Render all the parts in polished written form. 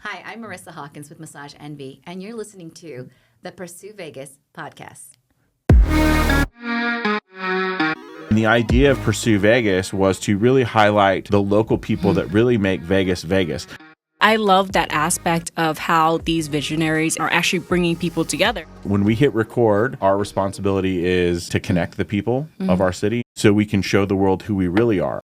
Hi, I'm Marissa Hawkins with Massage Envy, and you're listening to the Pursue Vegas podcast. The idea of Pursue Vegas was to really highlight the local people that really make Vegas, Vegas. I love that aspect of how these visionaries are actually bringing people together. When we hit record, our responsibility is to connect the people of our city so we can show the world who we really are.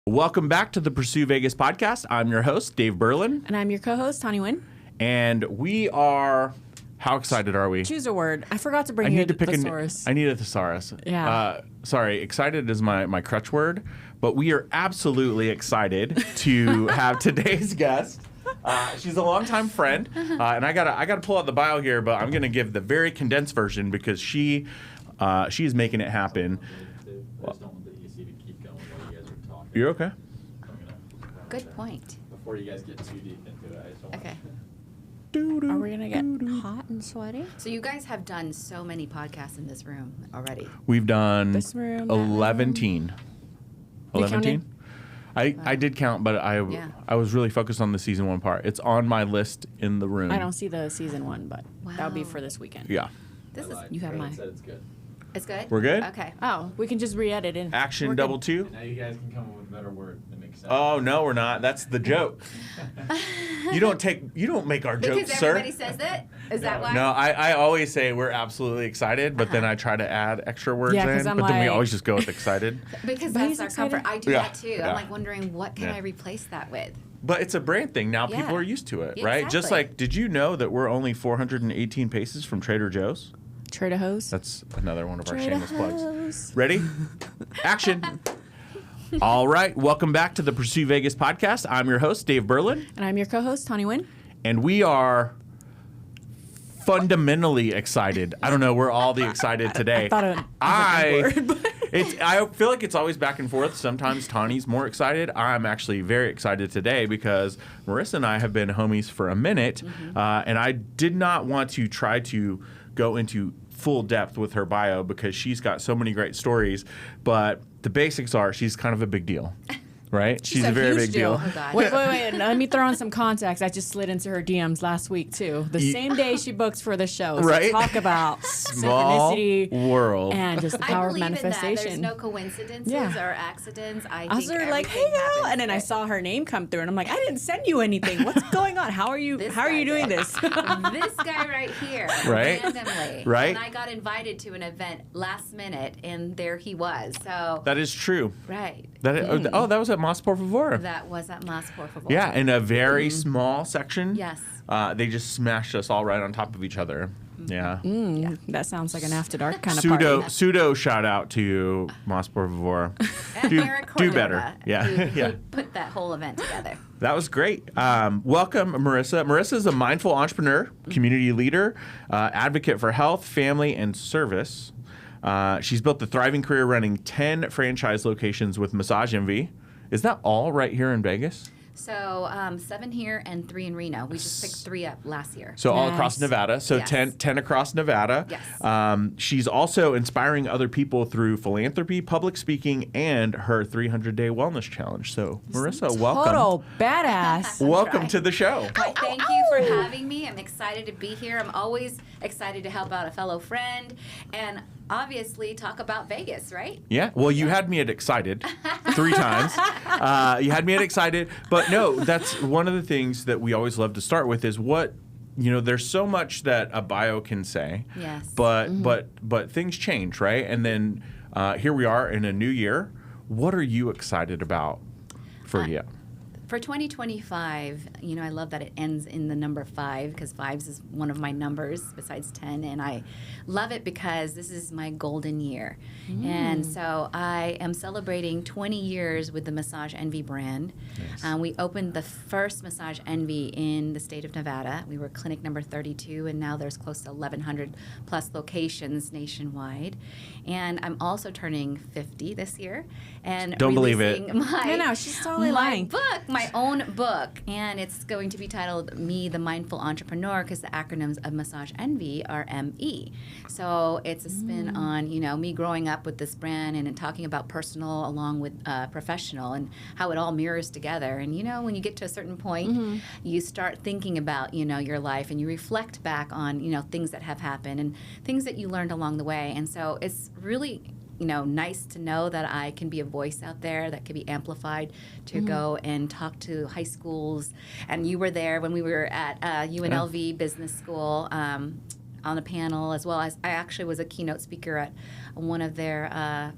Welcome back to the Pursue Vegas podcast. I'm your host, Dave Berlin. And I'm your co-host, Tani Nguyen. And we are... How excited are we? Choose a word. I forgot to bring you a thesaurus. I need a thesaurus. Yeah. Sorry, excited is my crutch word, but we are absolutely excited to have today's guest. She's a longtime friend, and I gotta pull out the bio here, but I'm gonna give the very condensed version because she is making it happen. I just don't want the EC to keep going while you guys are talking. You're okay? Good point. Before you guys get too deep into it, I just don't Okay. Are we going to get hot and sweaty? So you guys have done so many podcasts in this room already. We've done This room, that 11. You counted? I did count, but I was really focused on the season 1 part. It's on my list in the room. I don't see the season 1, but that would be Wow. for this weekend. Yeah. This is You have mine. said it's good. it's good. We're good? Okay. Oh, we can just re-edit it. Action We're good. double 2. And now you guys can come up with a better word that makes sense. Oh no, we're not. That's the joke. You don't make our Because jokes, sir. everybody says it. Is that why? No, I always say we're absolutely excited, but then I try to add extra words Yeah, 'cause in. I'm But then we like- always just go with excited. Because But that's he's our excited. comfort. I do Yeah, that too. yeah. I'm like wondering what can Yeah. I replace that with? But it's a brand thing now. Yeah. People are used to it, Yeah, right? Just exactly. like, did you know that we're only 418 paces from Trader Joe's? Trader Hose. That's another one of our Trader shameless plugs. Hose. Ready? Action. All right. Welcome back to the Pursue Vegas podcast. I'm your host, Dave Berlin, And I'm your co-host, Tani Nguyen. and we are fundamentally excited. I don't know. We're all the excited today. I thought of I word, but I feel like it's always back and forth. Sometimes Tani's more excited. I'm actually very excited today because Marissa and I have been homies for a minute, and I did not want to try to go into full depth with her bio because she's got so many great stories. But the basics are she's kind of a big deal, right? She's a very huge big deal. Oh, God. Wait. Let me throw on some context. I just slid into her DMs last week, too. The same day she books for the show. So Right. talk about Small synchronicity world. and just the I power of believe in that. There's manifestation. no coincidences Yeah. or accidents. I was sort of like, "Hey, girl," and then I saw her name come through, and I'm like, "I didn't send you anything. What's going on? How are you? This How are guy you doing did. this?" This guy right here, Right. randomly, Right. And I got invited to an event last minute, and there he was. So That is true. right, That that was at Mas Por Favor. that was at Mas Por Favor. Yeah, in a very small section. Yes. They just smashed us all right on top of each other. Yeah. That sounds like an after dark kind of Pseudo party. pseudo shout out to Mas Por Favor. And Do- Eric do Cordova, better. Yeah, who yeah. put that whole event together. That was great. Welcome, Marissa. Marissa is a mindful entrepreneur, community leader, advocate for health, family, and service. She's built a thriving career running 10 franchise locations with Massage Envy. Is that all right here in Vegas? So 7 here and 3 in Reno. We just picked 3 up last year. So all across Nice. Nevada. So Yes. 10 across Nevada. Yes. She's also inspiring other people through philanthropy, public speaking, and her 300-day wellness challenge. So Marissa, welcome. Total badass. Welcome Try. to the show. Why, thank you for having me. I'm excited to be here. I'm always excited to help out a fellow friend and obviously talk about Vegas, right? Yeah. Well, you had me at excited 3 times. You had me at excited. But no, that's one of the things that we always love to start with is what, there's so much that a bio can say. Yes. But things change, right? And then here we are in a new year. What are you excited about for you? For 2025, I love that it ends in the number 5 because 5 is one of my numbers besides 10. And I love it because this is my golden year. And so I am celebrating 20 years with the Massage Envy brand. Nice. We opened the first Massage Envy in the state of Nevada. We were clinic number 32, and now there's close to 1,100 plus locations nationwide. And I'm also turning 50 this year. And Don't believe it. releasing No, she's totally my lying. book, my own book, and it's going to be titled Me, the Mindful Entrepreneur, because the acronyms of Massage Envy are ME. So it's a spin on, me growing up with this brand and talking about personal along with professional and how it all mirrors together. And, when you get to a certain point, you start thinking about, your life, and you reflect back on, things that have happened and things that you learned along the way. And so it's really nice to know that I can be a voice out there that can be amplified to go and talk to high schools. And you were there when we were at UNLV Business School on a panel, as well as I actually was a keynote speaker at one of their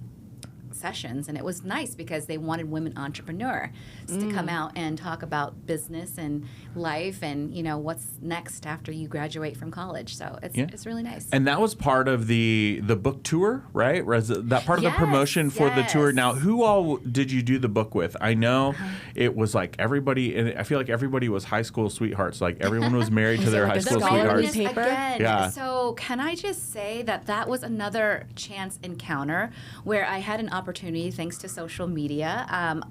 sessions, and it was nice because they wanted women entrepreneurs to come out and talk about business and life and what's next after you graduate from college. So it's really nice. And that was part of the book tour, right? That part of the promotion for the tour. Now, who all did you do the book with? I know it was like everybody, and I feel like everybody was high school sweethearts. Like everyone was married to their high school sweethearts. Again. Yeah. So can I just say that was another chance encounter where I had an opportunity, thanks to social media.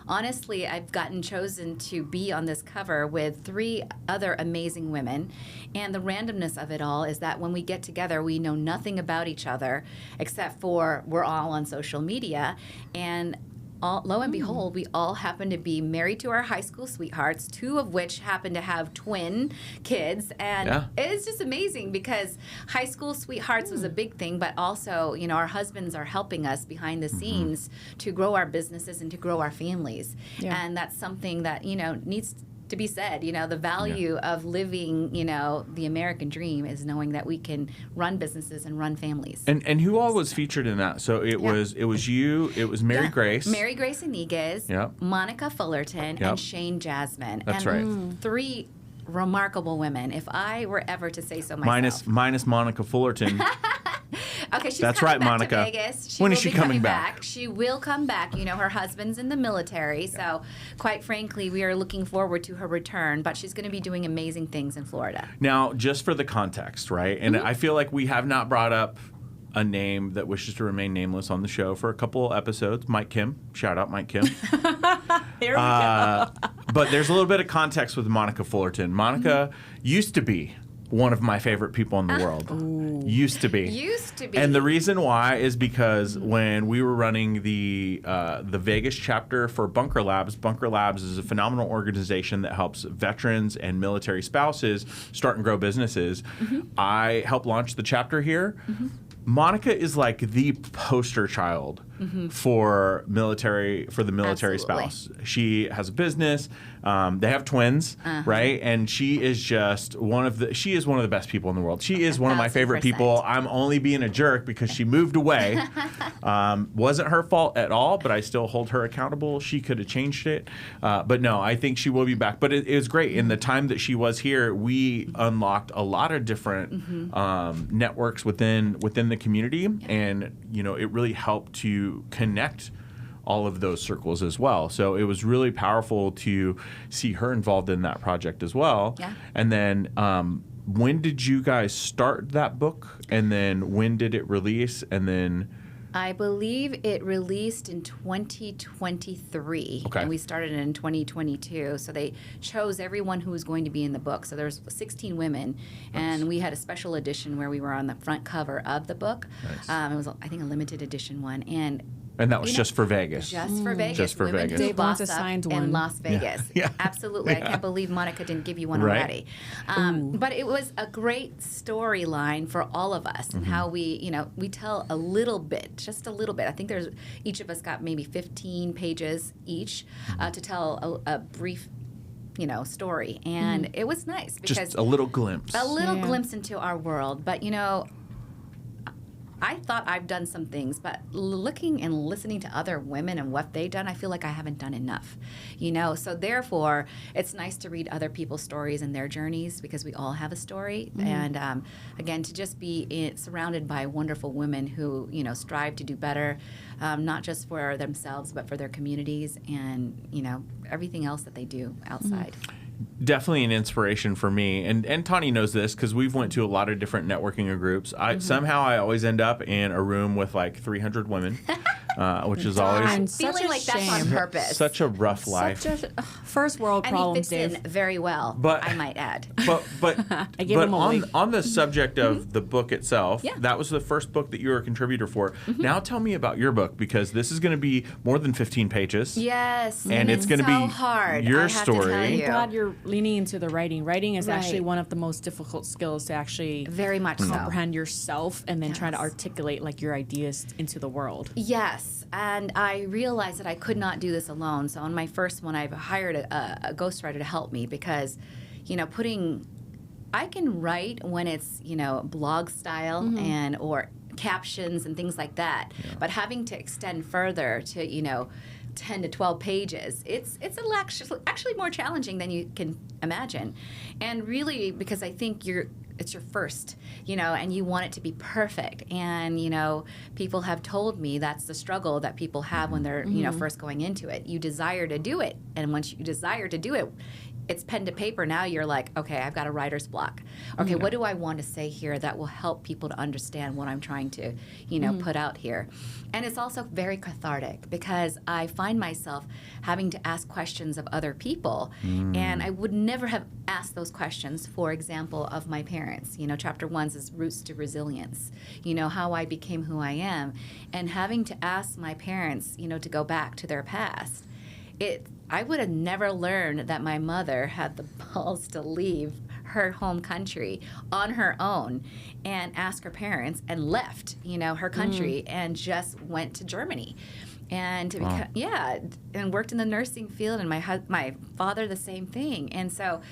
Honestly, I've gotten chosen to be on this cover with 3 other amazing women. And the randomness of it all is that when we get together, we know nothing about each other except for we're all on social media. And lo and behold, we all happen to be married to our high school sweethearts, 2 of which happen to have twin kids. And it's just amazing because high school sweethearts was a big thing, but also, our husbands are helping us behind the scenes to grow our businesses and to grow our families. Yeah. And that's something that, needs to be said. The value of living, the American dream is knowing that we can run businesses and run families. And who all was featured in that? So it was you, it was Mary Grace. Mary Grace Iniguez, Monica Fullerton, and Shane Jasmine. That's and right. 3 remarkable women, if I were ever to say so myself. Minus Monica Fullerton. Okay, she's That's coming right, back Monica. to Vegas. When is she coming back? She will come back. Her husband's in the military, so quite frankly, we are looking forward to her return, but she's going to be doing amazing things in Florida. Now, just for the context, right? And I feel like we have not brought up a name that wishes to remain nameless on the show for a couple episodes. Mike Kim. Shout out Mike Kim. Here we go. But there's a little bit of context with Monica Fullerton. Monica used to be one of my favorite people in the world. Used to be. And the reason why is because when we were running the Vegas chapter for Bunker Labs is a phenomenal organization that helps veterans and military spouses start and grow businesses. I helped launch the chapter here. Monica is like the poster child for the military spouse. She has a business. They have twins, right? And she is just one of the best people in the world. She is one of my favorite people. I'm only being a jerk because she moved away. Wasn't her fault at all, but I still hold her accountable. She could have changed it. But no, I think she will be back. But it was great. In the time that she was here, we unlocked a lot of different networks within the community. And, it really helped to connect all of those circles as well. So it was really powerful to see her involved in that project as well. Yeah. And then when did you guys start that book? And then when did it release? And then I believe it released in 2023, and we started it in 2022. So they chose everyone who was going to be in the book. So there's 16 women, and we had a special edition where we were on the front cover of the book. It was, I think, a limited edition one, and that was just for Vegas. Just for Vegas. Just for Women Vegas. Dave wants a signed one in Las Vegas. Yeah. Absolutely. I can't believe Monica didn't give you one already. But it was a great storyline for all of us and how we tell a little bit, just a little bit. I think each of us got maybe 15 pages each to tell a brief story. And it was nice because just a little glimpse. A little glimpse into our world. But I thought I've done some things, but looking and listening to other women and what they've done, I feel like I haven't done enough, So therefore, it's nice to read other people's stories and their journeys because we all have a story. And again, to just be surrounded by wonderful women who, strive to do better, not just for themselves, but for their communities and, everything else that they do outside. Definitely an inspiration for me, and Tani knows this because we've went to a lot of different networking groups. Somehow I always end up in a room with like 300 women, which is Darn, always such Feeling a like that's on shame. purpose. such a rough life. Such a first world And he problems, fits Dave. in very well, But- I might add. But I gave but him a week. on the subject of the book itself, Yeah. that was the first book that you were a contributor for. Now tell me about your book, because this is going to be more than 15 pages. Yes, And it's gonna so be hard. your I have to tell story. I'm you. glad you're leaning into the writing. Writing is actually Right. one of the most difficult skills to actually Very much so. comprehend yourself and then try to Yes. articulate like your ideas into the world. Yes, and I realized that I could not do this alone. So on my first one, I've hired a ghostwriter to help me because, I can write when it's blog style and or captions and things like that. But having to extend further to 10 to 12 pages, it's actually more challenging than you can imagine, and really because I think it's your first, and you want it to be perfect. And, people have told me that's the struggle that people have when they're, first going into it. You desire to do it. And once you desire to do it, it's pen to paper. Now you're like, okay, I've got a writer's block. Okay, what do I want to say here that will help people to understand what I'm trying to, put out here? And it's also very cathartic because I find myself having to ask questions of other people. And I would never have asked those questions, for example, of my parents. Chapter 1 is Roots to Resilience, how I became who I am. And having to ask my parents, to go back to their past. I would have never learned that my mother had the balls to leave her home country on her own and ask her parents and left, her country and just went to Germany. And and worked in the nursing field, and my father the same thing. And so,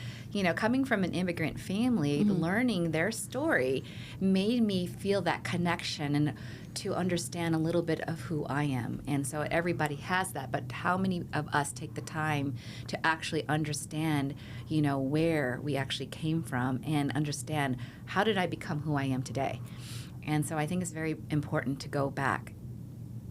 coming from an immigrant family, learning their story made me feel that connection and to understand a little bit of who I am. And so everybody has that, but how many of us take the time to actually understand, where we actually came from and understand how did I become who I am today? And so I think it's very important to go back.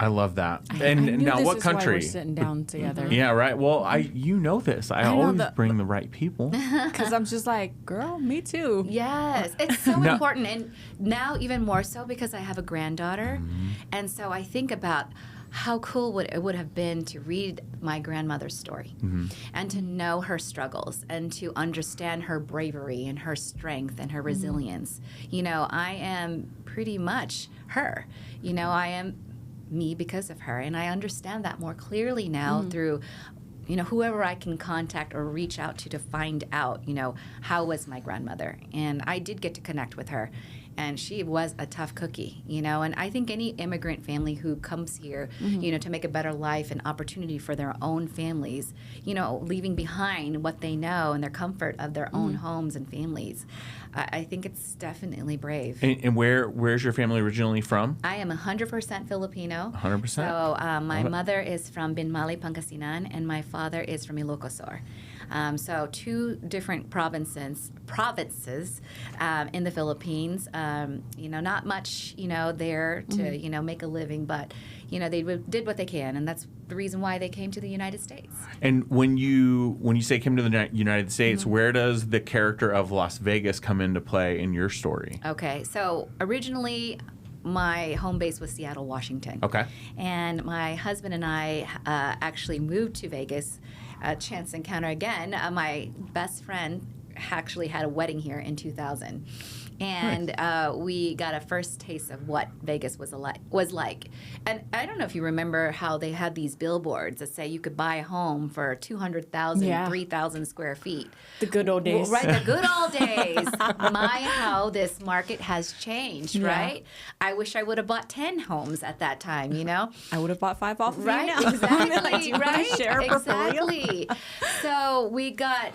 I love that. I And knew now, this what is why country? we're sitting down together. Yeah, right. Well, this. I know always that- bring the right people. Because I'm just like, girl, me too. Yes, it's so No. important, and now even more so because I have a granddaughter, and so I think about how cool it would have been to read my grandmother's story and to know her struggles and to understand her bravery and her strength and her resilience. I am pretty much her. I am me because of her, and I understand that more clearly now through whoever I can contact or reach out to find out, how was my grandmother. And I did get to connect with her. And she was a tough cookie, and I think any immigrant family who comes here, to make a better life and opportunity for their own families, leaving behind what they know and their comfort of their own homes and families, I think it's definitely brave. And where's your family originally from? I am 100% Filipino. 100%? So my Love it. mother is from Binmali, Pangasinan, and my father is from Ilocos. So two different provinces in the Philippines. Not much, there to, make a living, but, they did what they can, and that's the reason why they came to the United States. And when you say came to the United States, where does the character of Las Vegas come into play in your story? Okay, so originally my home base was Seattle, Washington. Okay. And my husband and I actually moved to Vegas, a chance encounter again. My best friend actually had a wedding here in 2000. And we got a first taste of what Vegas was like. And I don't know if you remember how they had these billboards that say you could buy a home for 200,000, Yeah. 3,000 square feet. The good old days. Right, the good old days. How this market has changed, Yeah. right? I wish I would have bought 10 homes at that time, I would have bought 5 off of Right, you now. exactly, Like, do you wanna right, share a portfolio? exactly. So we got,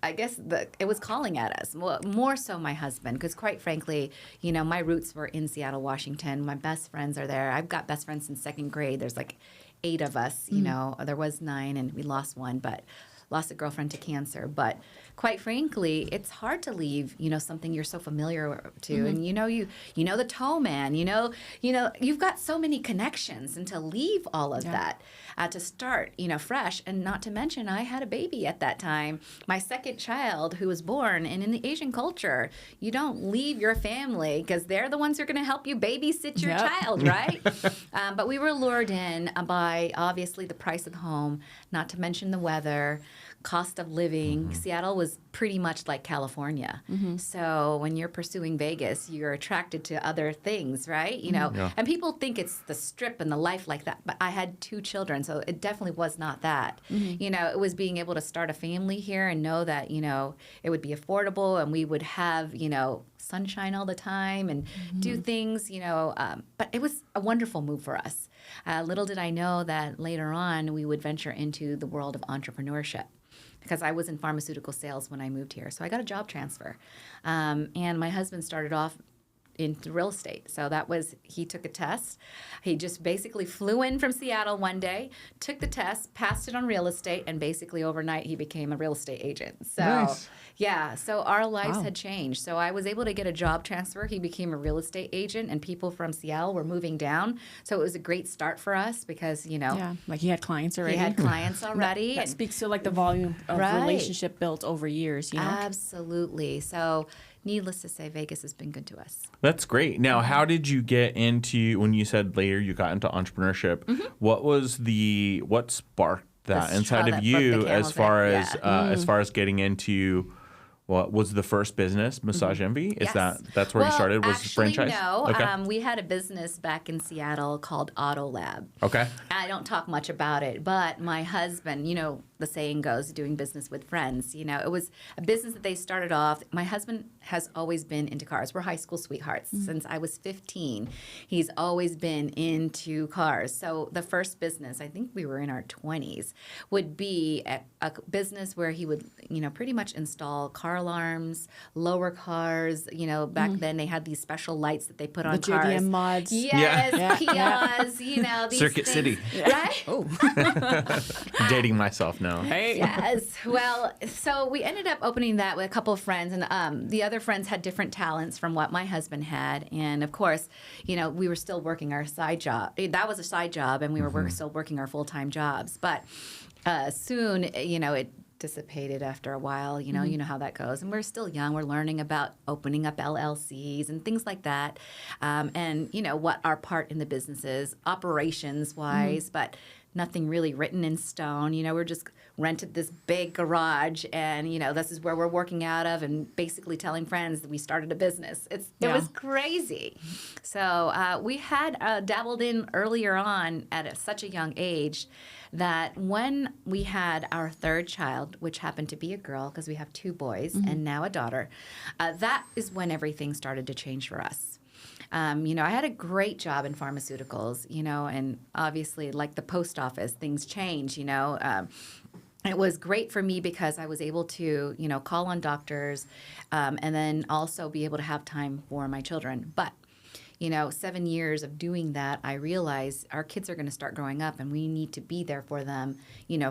I guess it was calling at us. Well, more so my husband, because quite frankly, my roots were in Seattle, Washington. My best friends are there. I've got best friends since second grade. There's like 8 of us, There was 9 and we lost one, but lost a girlfriend to cancer. But quite frankly, it's hard to leave, something you're so familiar to. And you know the tow man, you've got so many connections, and to leave all of that, to start, fresh. And not to mention, I had a baby at that time, my second child who was born. And in the Asian culture, you don't leave your family because they're the ones who are going to help you babysit your child, right? But we were lured in by obviously the price of the home, not to mention the weather, cost of living. Seattle was pretty much like California. So when you're pursuing Vegas, you're attracted to other things, right? And people think it's the Strip and the life like that. But I had 2 children, so it definitely was not that. It was being able to start a family here and know that, it would be affordable and we would have, sunshine all the time and do things, but it was a wonderful move for us. Little did I know that later on we would venture into the world of entrepreneurship, because I was in pharmaceutical sales when I moved here. So I got a job transfer. And my husband started off into real estate. So he took a test. He just basically flew in from Seattle one day, took the test, passed it on real estate, and basically overnight he became a real estate agent. So nice. Yeah, so our lives had changed. So I was able to get a job transfer. He became a real estate agent, and people from Seattle were moving down. So it was a great start for us because, Yeah, like he had clients already. He had clients already. That speaks to like the volume of relationship built over years, Absolutely. So needless to say, Vegas has been good to us. That's great. Now, how did you get into, when you said later you got into entrepreneurship, what sparked that inside of you as far as getting into what was the first business, Massage Envy? Is that's where you started? Was actually, franchise? No. Okay. We had a business back in Seattle called Auto Lab. Okay. I don't talk much about it, but my husband, the saying goes, doing business with friends. It was a business that they started off. My husband has always been into cars. We're high school sweethearts. Since I was 15, he's always been into cars. So the first business, I think we were in our 20s, would be a business where he would, pretty much install car alarms, lower cars. Back then they had these special lights that they put on cars. The JDM mods. Yes, Kias, these Circuit things, City. right? Oh. Dating myself now. Hey. Yes. Well, so we ended up opening that with a couple of friends, and the other friends had different talents from what my husband had. And of course, we were still working our side job. That was a side job, and we were still working our full-time jobs. But soon, it dissipated after a while. You know how that goes. And we're still young. We're learning about opening up LLCs and things like that. And, what our part in the business is, operations-wise, but nothing really written in stone. We're just rented this big garage, and, this is where we're working out of, and basically telling friends that we started a business. It was crazy. So we had dabbled in earlier on at such a young age that when we had our third child, which happened to be a girl because we have 2 boys and now a daughter, that is when everything started to change for us. I had a great job in pharmaceuticals, and obviously, like the post office, things change, It was great for me because I was able to, call on doctors and then also be able to have time for my children. But 7 years of doing that, I realized our kids are going to start growing up, and we need to be there for them,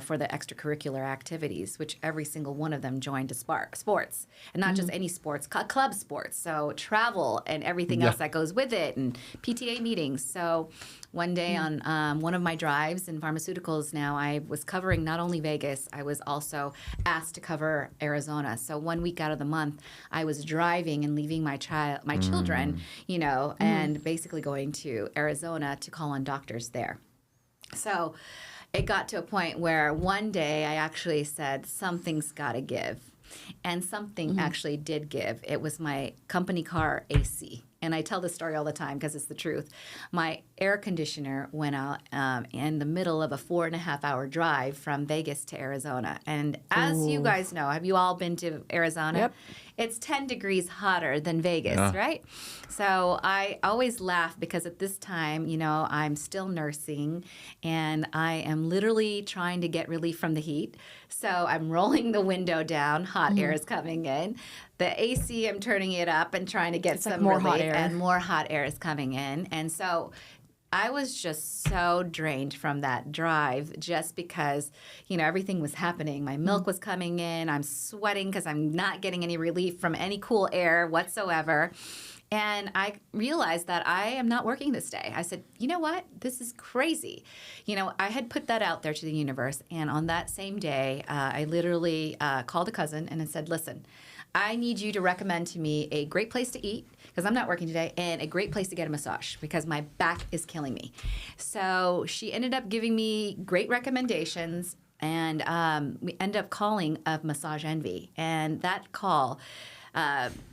for the extracurricular activities, which every single one of them joined to sports, and not just any sports, club sports. So travel and everything else that goes with it, and PTA meetings. So one day on one of my drives in pharmaceuticals now, I was covering not only Vegas, I was also asked to cover Arizona. So 1 week out of the month, I was driving and leaving my children, and basically going to Arizona to call on doctors there. So it got to a point where one day I actually said, something's got to give. And something actually did give. It was my company car AC. And I tell this story all the time because it's the truth. My air conditioner went out in the middle of a 4.5-hour drive from Vegas to Arizona. And as you guys know, have you all been to Arizona? Yep. It's 10 degrees hotter than Vegas, right? So I always laugh because at this time, I'm still nursing and I am literally trying to get relief from the heat. So I'm rolling the window down, hot air is coming in. The AC, I'm turning it up and trying to get some more relief, hot air. and more hot air is coming in. And so I was just so drained from that drive just because, everything was happening. My milk was coming in. I'm sweating because I'm not getting any relief from any cool air whatsoever. And I realized that I am not working this day. I said, you know what? This is crazy. I had put that out there to the universe. And on that same day, I literally called a cousin and I said, listen, I need you to recommend to me a great place to eat because I'm not working today, and a great place to get a massage because my back is killing me. So she ended up giving me great recommendations, and we ended up calling of Massage Envy. And that call,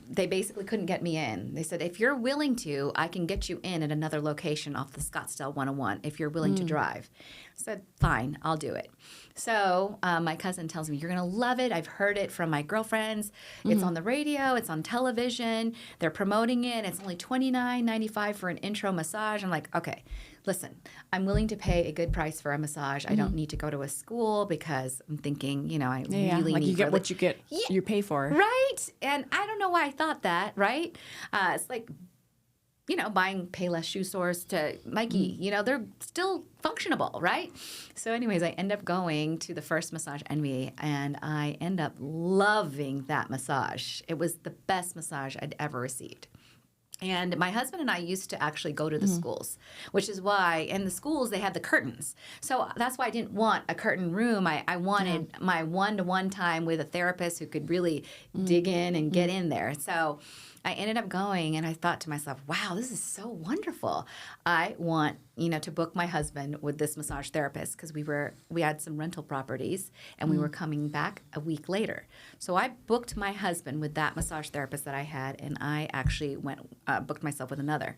they basically couldn't get me in. They said, if you're willing to, I can get you in at another location off the Scottsdale 101 if you're willing to drive. I said, fine, I'll do it. So my cousin tells me, you're going to love it. I've heard it from my girlfriends. It's on the radio. It's on television. They're promoting it. It's only $29.95 for an intro massage. I'm like, okay, listen, I'm willing to pay a good price for a massage. I don't need to go to a school because I'm thinking, I really like need you get what you get, you pay for. Right. And I don't know why I thought that, right? It's like, buying Payless shoe stores to Nike, they're still functionable, right? So anyways, I end up going to the first Massage Envy, and I end up loving that massage. It was the best massage I'd ever received. And my husband and I used to actually go to the schools, which is why in the schools they had the curtains. So that's why I didn't want a curtain room. I wanted my one-to-one time with a therapist who could really dig in and get in there. So I ended up going, and I thought to myself, wow, this is so wonderful. I want, to book my husband with this massage therapist because we had some rental properties, and we were coming back a week later. So I booked my husband with that massage therapist that I had, and I actually booked myself with another.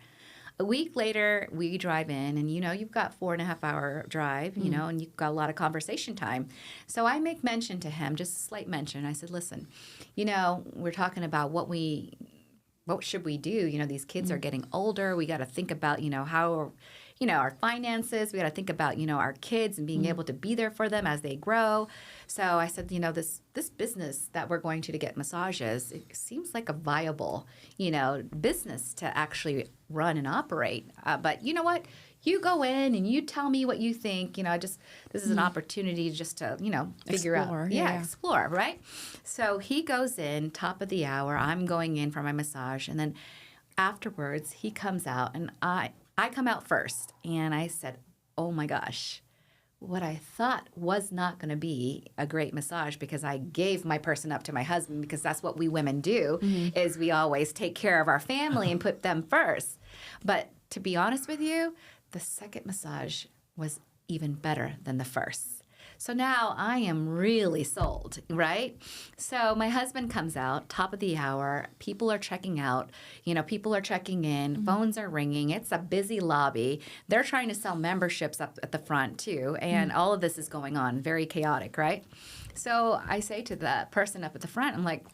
A week later, we drive in, and you've got 4.5 hour drive, and you've got a lot of conversation time. So I make mention to him, just a slight mention. I said, listen, we're talking about what should we do? These kids are getting older. We got to think about, how, our finances. We got to think about, our kids and being able to be there for them as they grow. So I said, this business that we're going to get massages, it seems like a viable, business to actually run and operate. But you know what? You go in and you tell me what you think. This is an opportunity just to, figure Explore, out. yeah. Explore, right? So he goes in, top of the hour. I'm going in for my massage. And then afterwards, he comes out. And I come out first. And I said, oh, my gosh. What I thought was not going to be a great massage because I gave my person up to my husband because that's what we women do is we always take care of our family and put them first. But to be honest with you, the second massage was even better than the first. So now I am really sold, right? So my husband comes out, top of the hour. People are checking out. People are checking in. Phones are ringing. It's a busy lobby. They're trying to sell memberships up at the front, too. And all of this is going on. Very chaotic, right? So I say to the person up at the front, I'm like,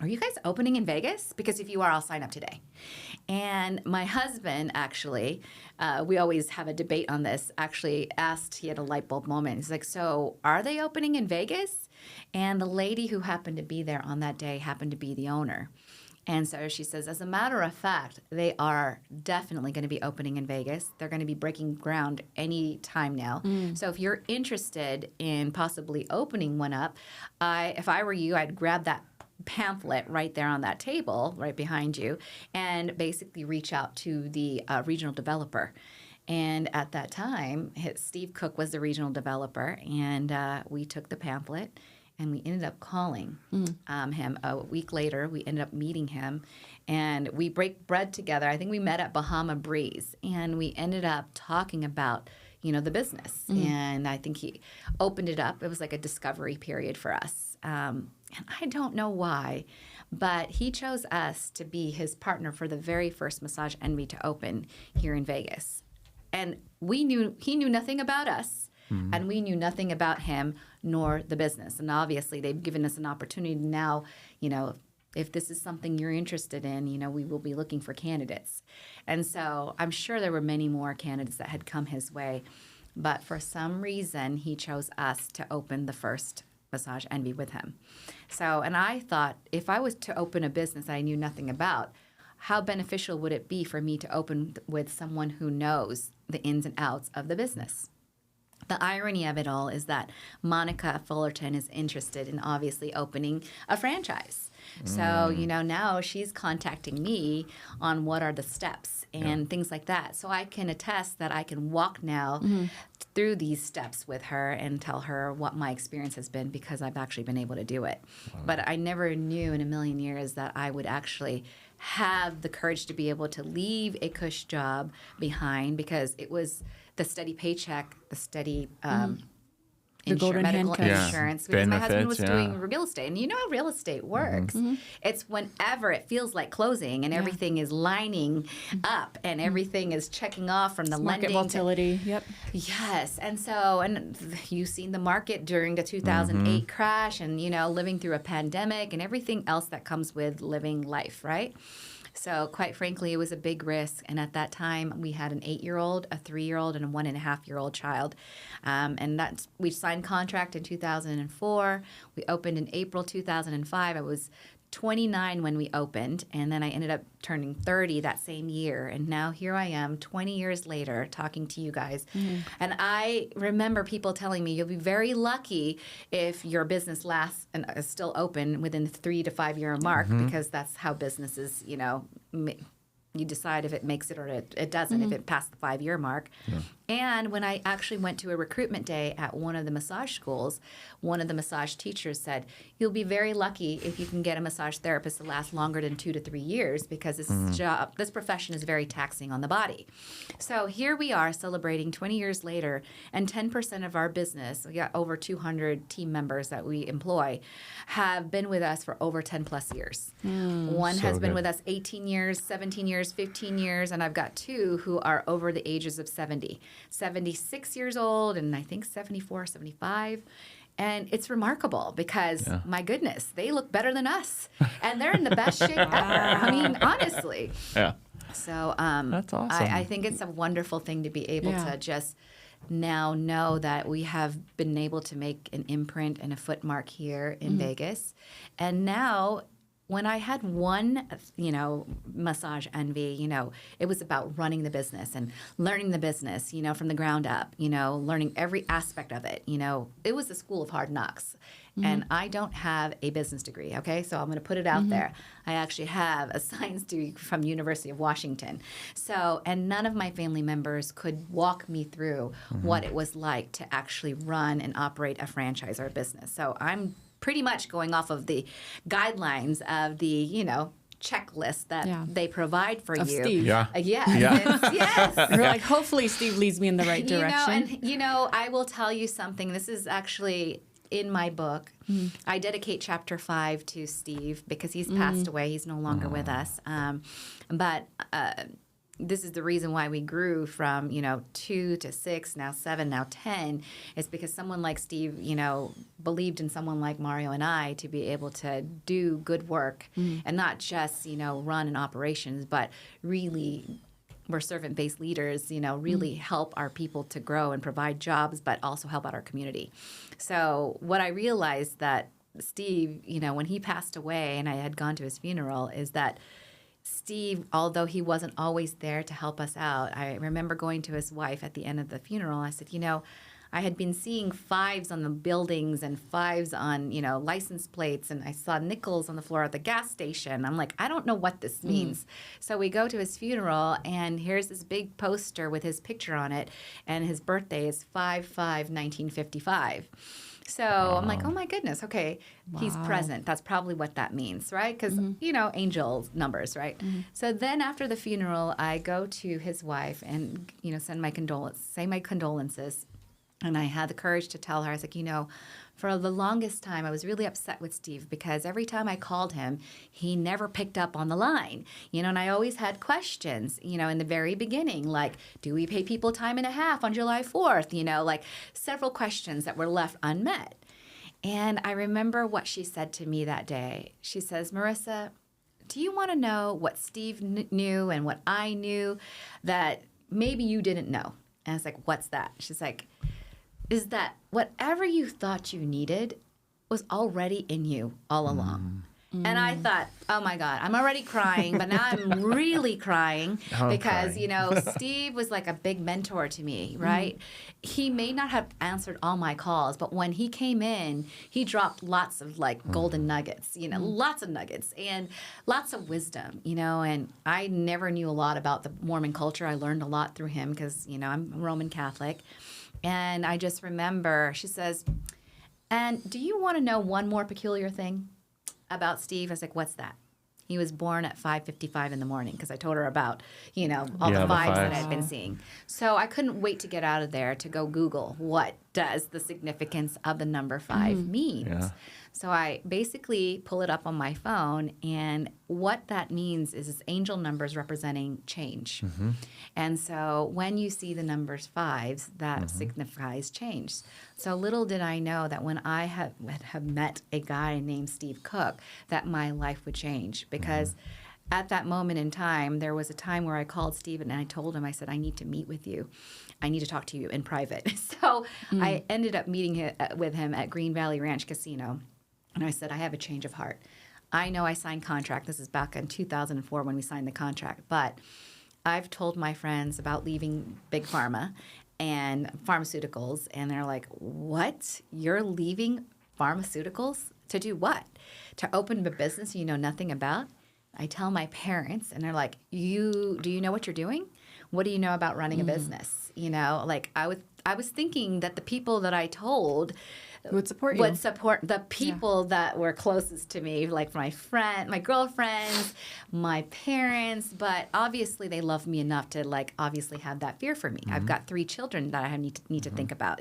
are you guys opening in Vegas? Because if you are, I'll sign up today. And my husband, actually, we always have a debate on this, actually asked, he had a light bulb moment. He's like, so are they opening in Vegas? And the lady who happened to be there on that day happened to be the owner. And so she says, as a matter of fact, they are definitely going to be opening in Vegas. They're going to be breaking ground any time now. So if you're interested in possibly opening one up, if I were you, I'd grab that pamphlet right there on that table right behind you and basically reach out to the regional developer. And at that time, Steve Cook was the regional developer, and we took the pamphlet and we ended up calling him a week later. We ended up meeting him, and we break bread together. I think we met at Bahama Breeze, and we ended up talking about the business. And I think he opened it up. It was like a discovery period for us. And I don't know why, but he chose us to be his partner for the very first Massage Envy to open here in Vegas. And he knew nothing about us, and we knew nothing about him nor the business. And obviously, they've given us an opportunity now, if this is something you're interested in, we will be looking for candidates. And so I'm sure there were many more candidates that had come his way. But for some reason, he chose us to open the first Massage Envy with him. So, and I thought, if I was to open a business I knew nothing about, how beneficial would it be for me to open with someone who knows the ins and outs of the business. The irony of it all is that Monica Fullerton is interested in obviously opening a franchise. So, now she's contacting me on what are the steps and things like that. So I can attest that I can walk now through these steps with her and tell her what my experience has been because I've actually been able to do it. Wow. But I never knew in a million years that I would actually have the courage to be able to leave a cush job behind because it was the steady paycheck, the steady golden medical handcuffs. insurance because my husband was Benefits, doing real estate. And you know how real estate works. It's whenever it feels like closing and everything is lining up and everything is checking off from the Market lending. volatility. Yep. Yes. And so, and you've seen the market during the 2008 crash and, living through a pandemic and everything else that comes with living life, right? So quite frankly, it was a big risk. And at that time, we had an 8-year-old, a 3-year-old, and a 1.5-year-old child. And we signed contract in 2004. We opened in April 2005. I was 29 when we opened, and then I ended up turning 30 that same year. And now here I am 20 years later talking to you guys. And I remember people telling me, you'll be very lucky if your business lasts and is still open within the 3 to 5 year mark, because that's how businesses, you decide if it makes it or it doesn't, if it passed the 5-year mark. And when I actually went to a recruitment day at one of the massage schools, one of the massage teachers said, you'll be very lucky if you can get a massage therapist to last longer than 2 to 3 years because this profession is very taxing on the body. So here we are celebrating 20 years later, and 10% of our business, we got over 200 team members that we employ, have been with us for over 10 plus years. One has been with us 18 years, 17 years, 15 years, and I've got 2 who are over the ages of 70. 76 years old and I think 74, 75. And it's remarkable because, my goodness, they look better than us. And they're in the best shape ever. I mean, honestly. Yeah. So that's awesome. I think it's a wonderful thing to be able to just now know that we have been able to make an imprint and a footmark here in Vegas. And now when I had one, massage envy, it was about running the business and learning the business, from the ground up, learning every aspect of it. It was a school of hard knocks. And I don't have a business degree, okay? So I'm going to put it out there. I actually have a science degree from University of Washington. So, and none of my family members could walk me through what it was like to actually run and operate a franchise or a business. So I'm pretty much going off of the guidelines of the, checklist that they provide for you. Steve. Yes. We're like, hopefully Steve leads me in the right direction. I will tell you something. This is actually in my book. I dedicate chapter 5 to Steve because he's passed away. He's no longer with us. But this is the reason why we grew from, 2 to 6, now 7, now 10, is because someone like Steve, believed in someone like Mario and I to be able to do good work and not just, run an operations, but really we're servant-based leaders, really help our people to grow and provide jobs, but also help out our community. So what I realized that Steve, when he passed away and I had gone to his funeral, is that Steve, although he wasn't always there to help us out, I remember going to his wife at the end of the funeral. I said, I had been seeing 5s on the buildings and 5s on, license plates, and I saw nickels on the floor at the gas station. I'm like, I don't know what this means. So we go to his funeral, and here's this big poster with his picture on it, and his birthday is 5/5/1955. So I'm like, oh my goodness, okay, he's present. That's probably what that means, right? Because, angel numbers, right? So then after the funeral, I go to his wife and, say my condolences. And I had the courage to tell her, I was like, for the longest time, I was really upset with Steve because every time I called him, he never picked up on the line, and I always had questions, in the very beginning, like, do we pay people time and a half on July 4th? Like several questions that were left unmet. And I remember what she said to me that day. She says, Marissa, do you want to know what Steve knew and what I knew that maybe you didn't know? And I was like, what's that? She's like, is that whatever you thought you needed was already in you all along. And I thought, oh my God, I'm already crying, but now I'm really crying because, Steve was like a big mentor to me, right? He may not have answered all my calls, but when he came in, he dropped lots of like golden nuggets, lots of nuggets and lots of wisdom, and I never knew a lot about the Mormon culture. I learned a lot through him because, I'm Roman Catholic. And I just remember, she says, and do you want to know one more peculiar thing about Steve? I was like, what's that? He was born at 5:55 in the morning because I told her about, all the fives that I'd been seeing. So I couldn't wait to get out of there to go Google what does the significance of the number 5 means. Yeah. So I basically pull it up on my phone, and what that means is angel numbers representing change. And so when you see the numbers 5s, that signifies change. So little did I know that when I have met a guy named Steve Cook, that my life would change because at that moment in time, there was a time where I called Steve and I told him, I said, I need to meet with you. I need to talk to you in private. So I ended up meeting with him at Green Valley Ranch Casino. And I said, I have a change of heart. I know I signed contract. This is back in 2004 when we signed the contract. But I've told my friends about leaving Big Pharma and pharmaceuticals. And they're like, what? You're leaving pharmaceuticals? To do what? To open a business you know nothing about? I tell my parents, and they're like, do you know what you're doing? What do you know about running a business? I was thinking that the people that I told would support the people that were closest to me, like my girlfriends, my parents. But obviously, they love me enough to obviously have that fear for me. I've got 3 children that I need to think about.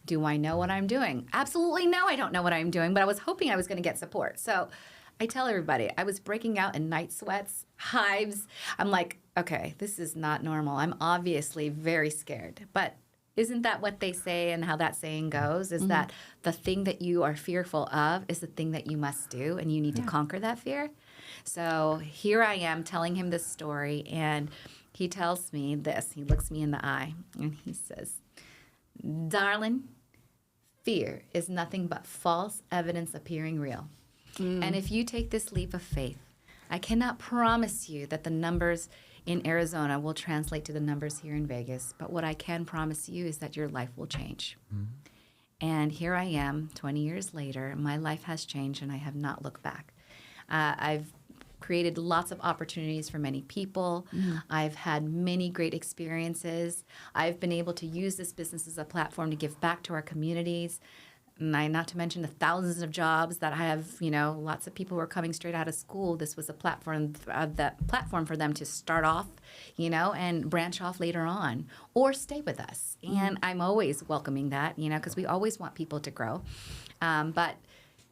Do I know what I'm doing? Absolutely no, I don't know what I'm doing. But I was hoping I was going to get support. So I tell everybody I was breaking out in night sweats, hives. I'm like, okay, this is not normal. I'm obviously very scared, but. Isn't that what they say and how that saying goes? Is that the thing that you are fearful of is the thing that you must do, and you need to conquer that fear? So here I am telling him this story, and he tells me this. He looks me in the eye, and he says, darling, fear is nothing but false evidence appearing real. And if you take this leap of faith, I cannot promise you that the numbers in Arizona will translate to the numbers here in Vegas. But what I can promise you is that your life will change. And here I am, 20 years later. My life has changed, and I have not looked back. I've created lots of opportunities for many people. I've had many great experiences. I've been able to use this business as a platform to give back to our communities. Not to mention the thousands of jobs that I have, lots of people who are coming straight out of school. This was a platform for them to start off, and branch off later on or stay with us. And I'm always welcoming that, because we always want people to grow. But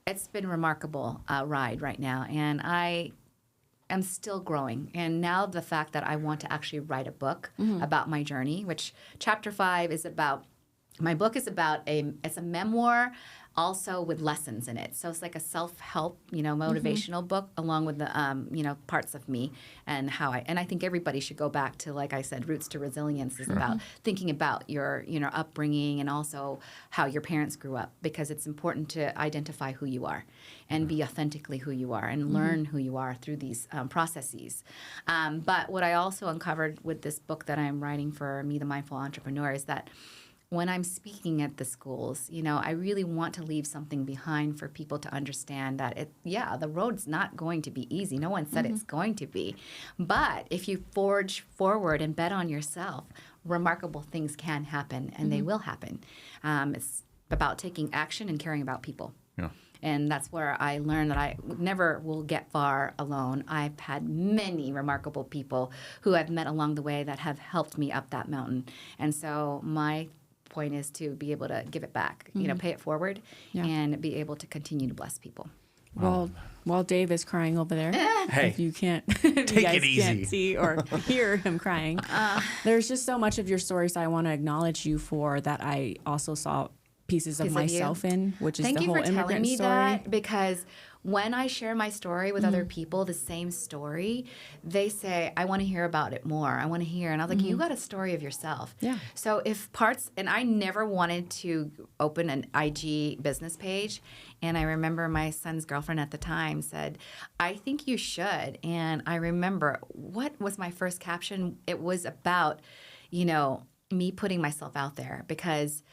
it's been a remarkable ride right now. And I am still growing. And now the fact that I want to actually write a book about my journey, which chapter 5 is about. My book is it's a memoir also with lessons in it. So it's like a self-help, motivational book along with the, parts of me and I think everybody should go back to, like I said, Roots to Resilience is about thinking about your, upbringing and also how your parents grew up, because it's important to identify who you are and be authentically who you are and learn who you are through these processes. But what I also uncovered with this book that I'm writing for Me, the Mindful Entrepreneur, is that when I'm speaking at the schools, I really want to leave something behind for people to understand that the road's not going to be easy. No one said it's going to be. But if you forge forward and bet on yourself, remarkable things can happen, and they will happen. It's about taking action and caring about people. Yeah. And that's where I learned that I never will get far alone. I've had many remarkable people who I've met along the way that have helped me up that mountain. And so my point is to be able to give it back, pay it forward, and be able to continue to bless people. Well, while Dave is crying over there, hey, if you can't, take you guys it easy. Can't see or hear him crying. There's just so much of your story, so I want to acknowledge you for that. I also saw pieces of myself in, which is the whole immigrant story. Thank you for telling me that, because when I share my story with other people, the same story, they say, I want to hear about it more. I want to hear. And I was like, you got a story of yourself. Yeah. So if parts, and I never wanted to open an IG business page. And I remember my son's girlfriend at the time said, I think you should. And I remember, what was my first caption? It was about, me putting myself out there, because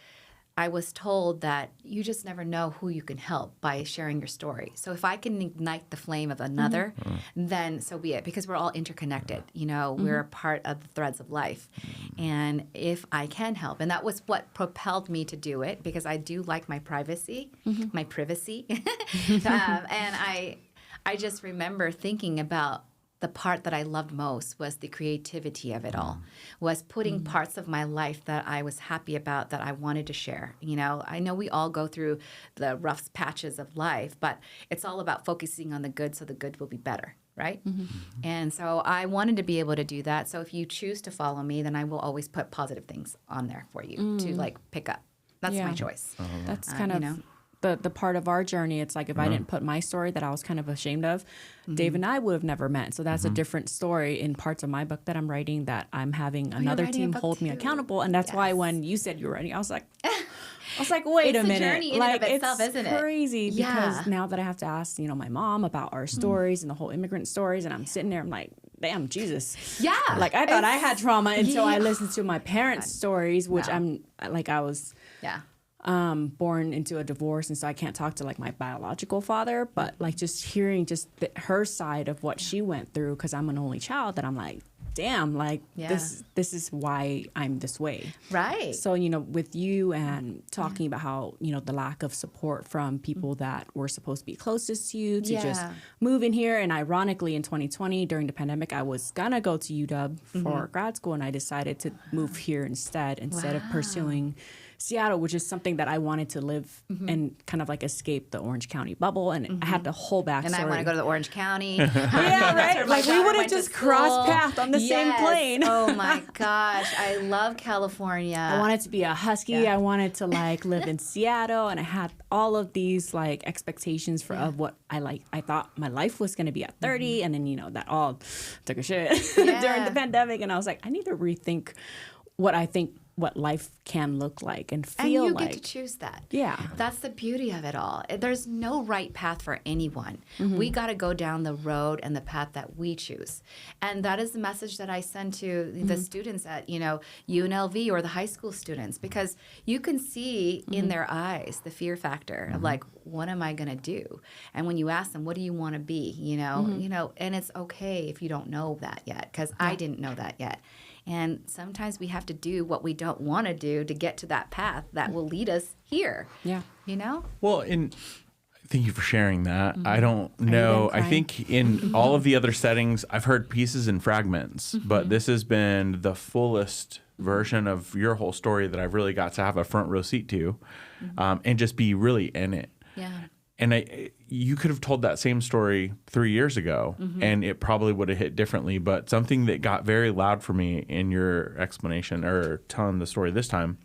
I was told that you just never know who you can help by sharing your story. So if I can ignite the flame of another, then so be it, because we're all interconnected. We're a part of the threads of life. And if I can help, and that was what propelled me to do it, because I do like my privacy, my privacy. And I just remember thinking about the part that I loved most was the creativity of it all, was putting parts of my life that I was happy about, that I wanted to share. I know we all go through the rough patches of life, but it's all about focusing on the good, so the good will be better, right? And so I wanted to be able to do that. So if you choose to follow me, then I will always put positive things on there for you to pick up. That's my choice. That's kind of the part of our journey. It's like if I didn't put my story that I was kind of ashamed of, Dave and I would have never met. So that's a different story in parts of my book that I'm writing, that I'm having another team hold me accountable. And that's why when you said you were writing, I was like, wait a minute. It's a journey in and of itself, isn't it? It's crazy because now that I have to ask, my mom about our stories and the whole immigrant stories, and I'm sitting there, I'm like, damn, Jesus. Yeah. I thought I had trauma until I listened to my parents' stories, which I was born into a divorce, and so I can't talk to my biological father, but just hearing her side of what she went through, because I'm an only child, that I'm like, damn, this is why I'm this way. Right. So, with you and talking about how, the lack of support from people that were supposed to be closest to you to just move in here. And ironically, in 2020, during the pandemic, I was gonna go to UW for grad school, and I decided to move here instead of pursuing Seattle, which is something that I wanted to live and kind of escape the Orange County bubble. And I had the whole backstory. And I want to go to the Orange County. Yeah, right? We would have just crossed paths on the same plane. Oh my gosh. I love California. I wanted to be a Husky. Yeah. I wanted to live in Seattle. And I had all of these expectations of what I thought my life was going to be at 30. And then, that all took a shit during the pandemic. And I was like, I need to rethink what life can look like and feel like. And you get to choose that. Yeah. That's the beauty of it all. There's no right path for anyone. We got to go down the road and the path that we choose. And that is the message that I send to the students at, UNLV or the high school students, because you can see in their eyes the fear factor of what am I going to do? And when you ask them, what do you want to be? And it's okay if you don't know that yet, because I didn't know that yet. And sometimes we have to do what we don't want to do to get to that path that will lead us here. Yeah. Well, and thank you for sharing that. I don't know. I think in all of the other settings, I've heard pieces and fragments, but this has been the fullest version of your whole story that I've really got to have a front row seat to, and just be really in it. Yeah. And you could have told that same story 3 years ago, and it probably would have hit differently. But something that got very loud for me in your explanation or telling the story this time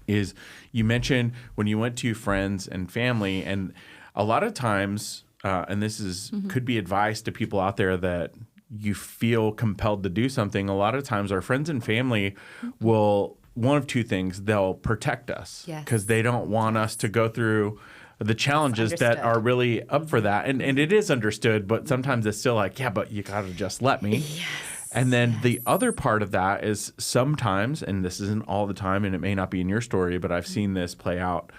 is you mentioned when you went to friends and family, and a lot of times, and this is could be advice to people out there that you feel compelled to do something. A lot of times our friends and family will, one of two things, they'll protect us because they don't want us to go through the challenges that are really up for that. And it is understood, but sometimes it's still but you got to just let me. Yes. And then the other part of that is sometimes, and this isn't all the time, and it may not be in your story, but I've seen this play out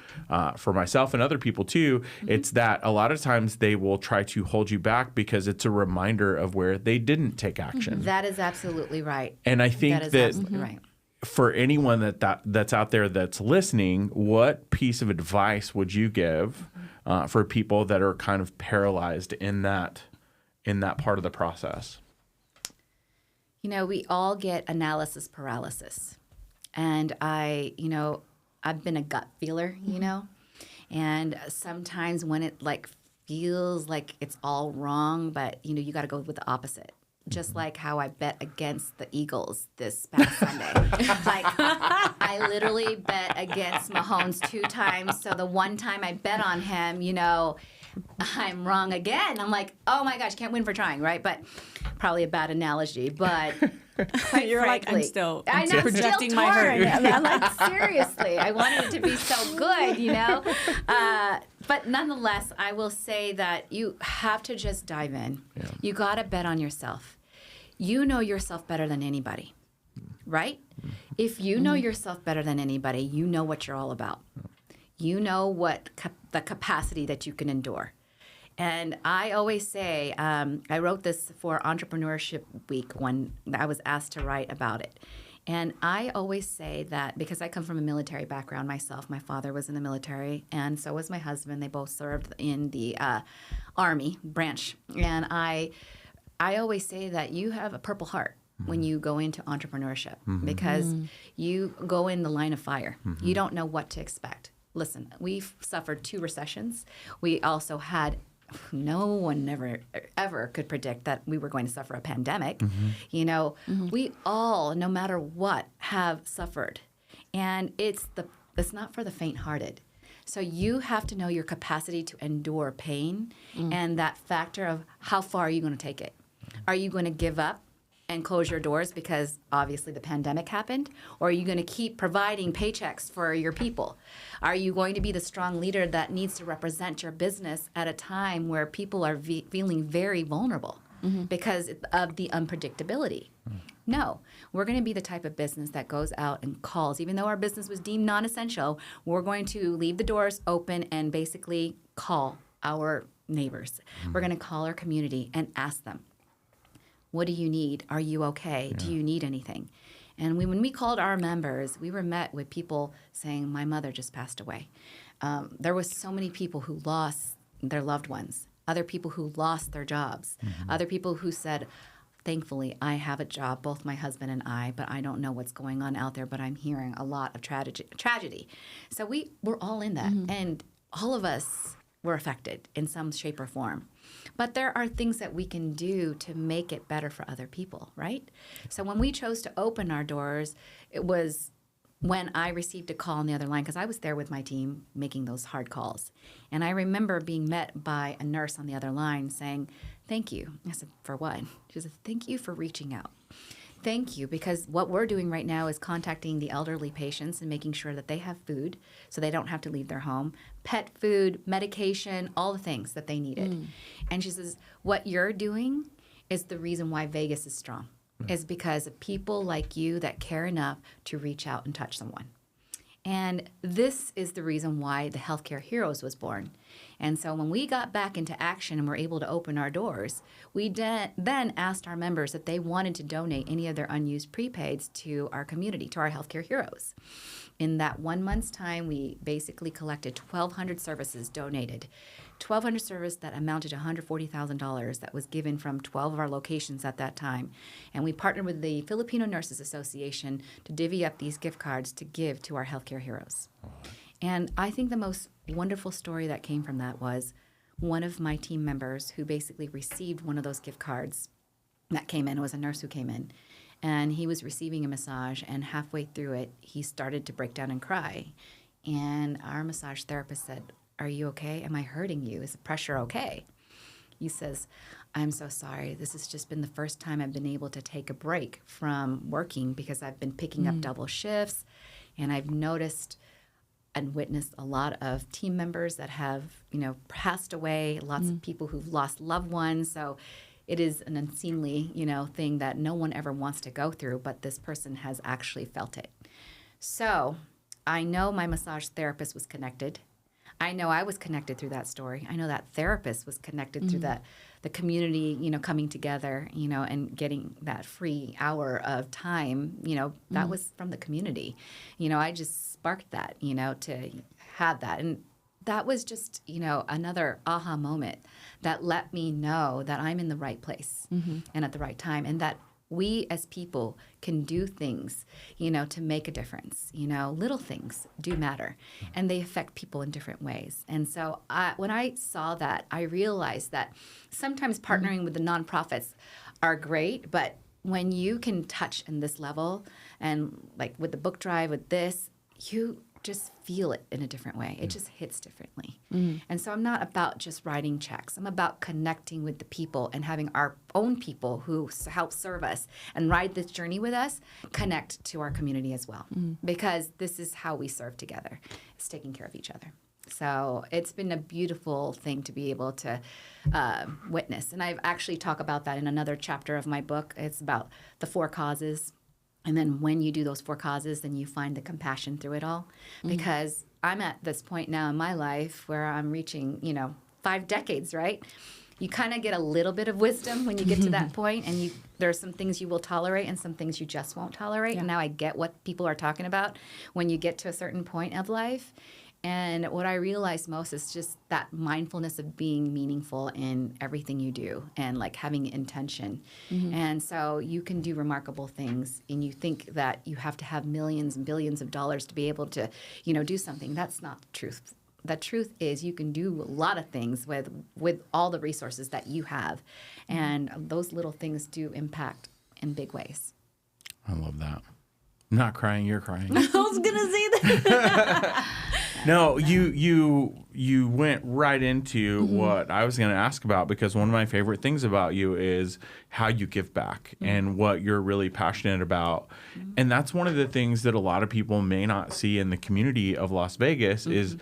for myself and other people too. It's that a lot of times they will try to hold you back because it's a reminder of where they didn't take action. That is absolutely right. And I think that absolutely right. For anyone that's out there that's listening, what piece of advice would you give for people that are kind of paralyzed in that part of the process? We all get analysis paralysis, and I've been a gut feeler, and sometimes when it feels like it's all wrong, but you got to go with the opposite. Just like how I bet against the Eagles this past Sunday. I literally bet against Mahomes 2 times. So the one time I bet on him, I'm wrong again. I'm like, oh my gosh, can't win for trying, right? But probably a bad analogy, but quite You're like, frankly, I'm still projecting my hurt. I'm like, seriously, I wanted it to be so good, you know? But nonetheless, I will say that you have to just dive in. Yeah. You got to bet on yourself. You know yourself better than anybody, right? If you know yourself better than anybody, you know what you're all about. You know what the capacity that you can endure. And I always say, I wrote this for Entrepreneurship Week when I was asked to write about it. And I always say that because I come from a military background myself, my father was in the military, and so was my husband. They both served in the Army branch. And I always say that you have a purple heart when you go into entrepreneurship because you go in the line of fire. You don't know what to expect. Listen, we've suffered 2 recessions. We also had, no one never ever could predict that we were going to suffer a pandemic. You know, we all, no matter what, have suffered. And it's not for the faint-hearted. So you have to know your capacity to endure pain and that factor of how far are you going to take it. Are you going to give up and close your doors because obviously the pandemic happened? Or are you going to keep providing paychecks for your people? Are you going to be the strong leader that needs to represent your business at a time where people are feeling very vulnerable because of the unpredictability? No, we're going to be the type of business that goes out and calls. Even though our business was deemed non-essential, we're going to leave the doors open and basically call our neighbors. We're going to call our community and ask them, what do you need? Are you okay? Do you need anything? And when we called our members, we were met with people saying, my mother just passed away. There was so many people who lost their loved ones, other people who lost their jobs, other people who said, thankfully, I have a job, both my husband and I, but I don't know what's going on out there, but I'm hearing a lot of tragedy. So we're all in that, and all of us were affected in some shape or form. But there are things that we can do to make it better for other people, right? So when we chose to open our doors, it was when I received a call on the other line, because I was there with my team making those hard calls. And I remember being met by a nurse on the other line saying, thank you. I said, for what? She said, thank you for reaching out. Thank you, because what we're doing right now is contacting the elderly patients and making sure that they have food so they don't have to leave their home, pet food, medication, all the things that they needed. And she says, what you're doing is the reason why Vegas is strong, is because of people like you that care enough to reach out and touch someone. And this is the reason why the Healthcare Heroes was born. And so when we got back into action and were able to open our doors, we then asked our members if they wanted to donate any of their unused prepaids to our community, to our Healthcare Heroes. In that 1 month's time, we basically collected 1,200 services donated. 1,200 services that amounted to $140,000 that was given from 12 of our locations at that time. And we partnered with the Filipino Nurses Association to divvy up these gift cards to give to our Healthcare Heroes. And I think the most wonderful story that came from that was one of my team members who basically received one of those gift cards that came in. It was a nurse who came in. And he was receiving a massage, and halfway through it, he started to break down and cry. And our massage therapist said, are you okay? Am I hurting you? Is the pressure okay? He says, I'm so sorry. This has just been the first time I've been able to take a break from working because I've been picking up double shifts, and I've noticed and witnessed a lot of team members that have, passed away, lots of people who've lost loved ones. So it is an unseemly, thing that no one ever wants to go through, but this person has actually felt it. So I know my massage therapist was connected. I know I was connected through that story. I know that therapist was connected through the community, coming together, and getting that free hour of time, that was from the community. I just sparked that, to have that. And that was just, another aha moment that let me know that I'm in the right place and at the right time, and that we as people can do things, to make a difference. Little things do matter, and they affect people in different ways. And so when I saw that, I realized that sometimes partnering with the nonprofits are great, but when you can touch in this level, and like with the book drive, with this, you just feel it in a different way. It just hits differently. And so I'm not about just writing checks. I'm about connecting with the people and having our own people who help serve us and ride this journey with us connect to our community as well. Because this is how we serve together. It's taking care of each other. So it's been a beautiful thing to be able to witness. And I've actually talked about that in another chapter of my book. It's about the 4 causes. And then when you do those 4 causes, then you find the compassion through it all. Because I'm at this point now in my life where I'm reaching, 5 decades, right? You kind of get a little bit of wisdom when you get to that point, and there are some things you will tolerate and some things you just won't tolerate. Yeah. And now I get what people are talking about when you get to a certain point of life. And what I realize most is just that mindfulness of being meaningful in everything you do and like having intention. And so you can do remarkable things, and you think that you have to have millions and billions of dollars to be able to, do something. That's not the truth. The truth is you can do a lot of things with all the resources that you have. And those little things do impact in big ways. I love that. I'm not crying, you're crying. I was going to say that. No, you went right into what I was going to ask about, because one of my favorite things about you is how you give back and what you're really passionate about. And that's one of the things that a lot of people may not see in the community of Las Vegas is,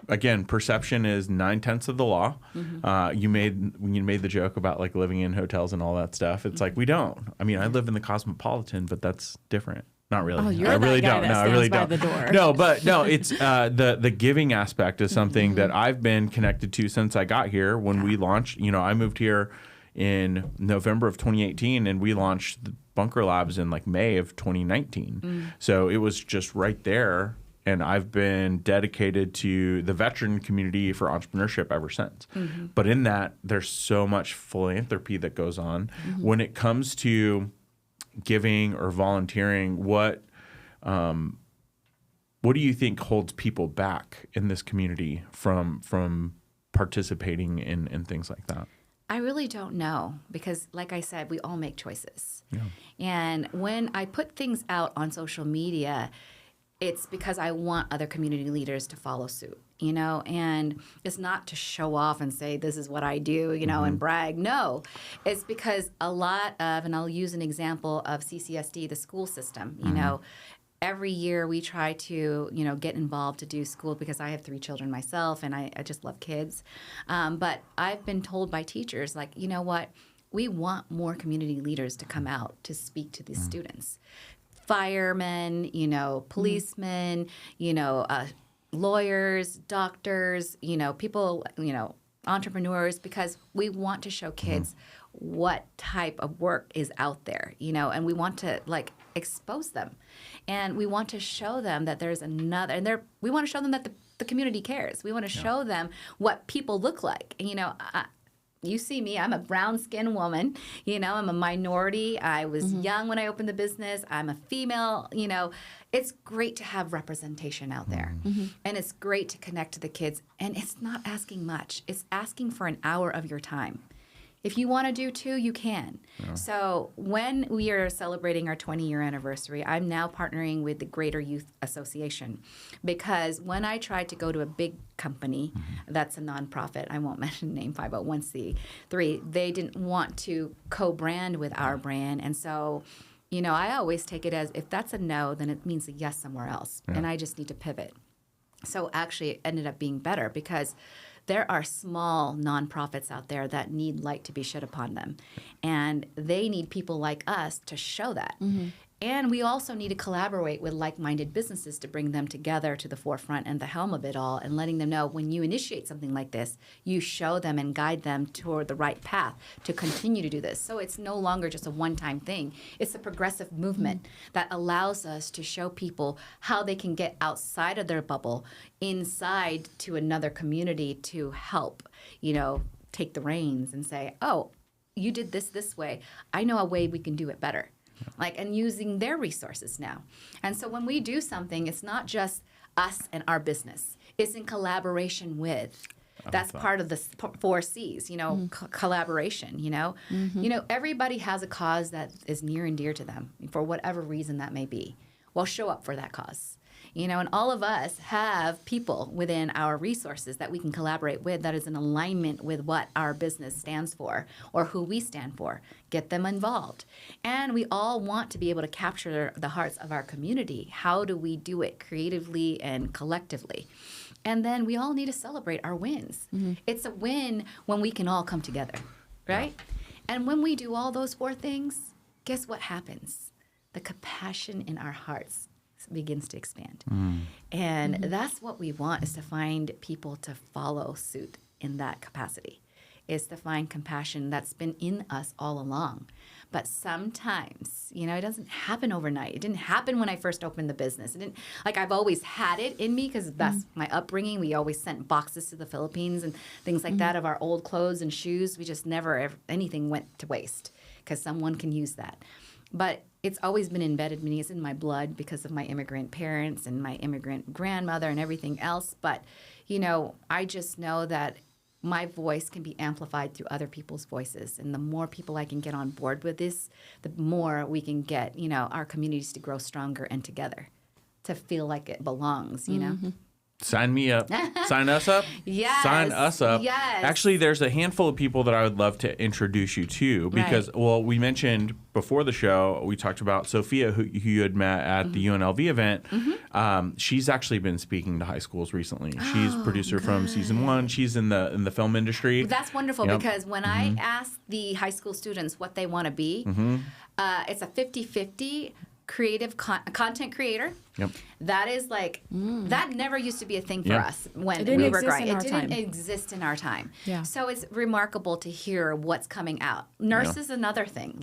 again, perception is 9/10 of the law. When you made the joke about like living in hotels and all that stuff, it's like we don't. I mean, I live in the Cosmopolitan, but that's different. Not really. Oh, you're I really that guy don't. that No, I stands really by don't. the door. No, it's the giving aspect is something that I've been connected to since I got here. When we launched, I moved here in November of 2018, and we launched the Bunker Labs in like May of 2019. So it was just right there. And I've been dedicated to the veteran community for entrepreneurship ever since. But in that, there's so much philanthropy that goes on. When it comes to giving or volunteering, what do you think holds people back in this community from participating in things like that? I really don't know, because like I said, we all make choices. Yeah. And when I put things out on social media, it's because I want other community leaders to follow suit, and it's not to show off and say, this is what I do, and brag. No, it's because a lot of, and I'll use an example of CCSD, the school system, every year we try to, get involved to do school, because I have 3 children myself and I just love kids. But I've been told by teachers, like, you know what, we want more community leaders to come out to speak to these students. Firemen, policemen, lawyers, doctors, people, entrepreneurs, because we want to show kids what type of work is out there, and we want to like expose them, and we want to show them that there's another, and we want to show them that the community cares. We want to show them what people look like. You see me, I'm a brown-skinned woman, I'm a minority. I was young when I opened the business. I'm a female, It's great to have representation out there. And it's great to connect to the kids. And it's not asking much. It's asking for an hour of your time. If you want to do 2, you can. Yeah. So when we are celebrating our 20-year anniversary, I'm now partnering with the Greater Youth Association, because when I tried to go to a big company that's a nonprofit, I won't mention the name, 501c3, they didn't want to co-brand with our brand. And so, I always take it as, if that's a no, then it means a yes somewhere else. Yeah. And I just need to pivot. So actually it ended up being better, because there are small nonprofits out there that need light to be shed upon them. And they need people like us to show that. And we also need to collaborate with like-minded businesses to bring them together to the forefront and the helm of it all, and letting them know when you initiate something like this, you show them and guide them toward the right path to continue to do this. So it's no longer just a one-time thing. It's a progressive movement that allows us to show people how they can get outside of their bubble, inside to another community to help, take the reins and say, oh, you did this way. I know a way we can do it better. And using their resources now. And so when we do something, it's not just us and our business. It's in collaboration with. That's part of the 4 C's, collaboration, everybody has a cause that is near and dear to them for whatever reason that may be. Well, show up for that cause. And all of us have people within our resources that we can collaborate with that is in alignment with what our business stands for or who we stand for. Get them involved. And we all want to be able to capture the hearts of our community. How do we do it creatively and collectively? And then we all need to celebrate our wins. It's a win when we can all come together, right? And when we do all those 4 things, guess what happens? The compassion in our hearts begins to expand. And that's what we want, is to find people to follow suit in that capacity, is to find compassion that's been in us all along. But sometimes, it doesn't happen overnight. It didn't happen when I first opened the business. It didn't, I've always had it in me because that's my upbringing. We always sent boxes to the Philippines and things like that of our old clothes and shoes. We just never, anything went to waste because someone can use that. But it's always been embedded in me. It's in my blood because of my immigrant parents and my immigrant grandmother and everything else. But, I just know that my voice can be amplified through other people's voices. And the more people I can get on board with this, the more we can get, our communities to grow stronger and together, to feel like it belongs, Sign me up. Sign us up? Yes. Sign us up. Yes. Actually, there's a handful of people that I would love to introduce you to because, we mentioned before the show, we talked about Sophia, who you had met at the UNLV event. She's actually been speaking to high schools recently. She's producer from season 1. She's in the film industry. That's wonderful because when I ask the high school students what they want to be, it's a 50-50 creative content creator. That is that never used to be a thing for us when we were growing. It didn't exist in our time. So it's remarkable to hear what's coming out. Nurse is another thing.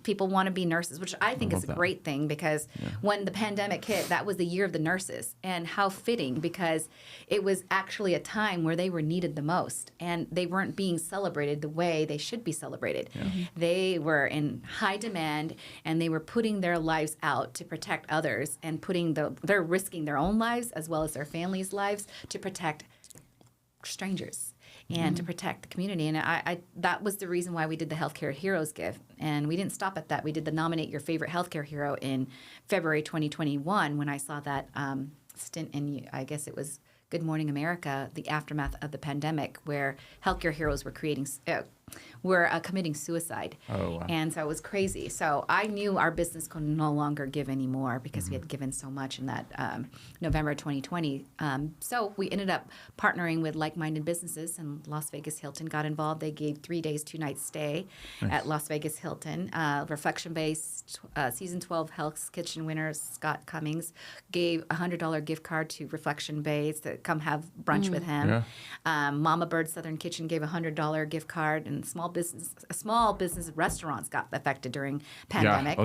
People want to be nurses, which I think is a great thing because when the pandemic hit, that was the year of the nurses. And how fitting, because it was actually a time where they were needed the most and they weren't being celebrated the way they should be celebrated. They were in high demand and they were putting their lives out to protect others and they're risking their own lives as well as their families' lives to protect strangers and to protect the community. And I that was the reason why we did the Healthcare Heroes gift. And we didn't stop at that. We did the Nominate Your Favorite Healthcare Hero in February 2021 when I saw that stint in, I guess it was Good Morning America, the aftermath of the pandemic, where healthcare heroes were committing suicide. Oh, wow. And so it was crazy. So I knew our business could no longer give anymore because we had given so much in that November 2020. So we ended up partnering with like-minded businesses, and Las Vegas Hilton got involved. They gave 3 days, 2 nights stay at Las Vegas Hilton. Reflection-based season 12 Hell's Kitchen winner Scott Cummings gave a $100 gift card to Reflection Base to come have brunch with him. Mama Bird Southern Kitchen gave a $100 gift card, and small business restaurants got affected during pandemic.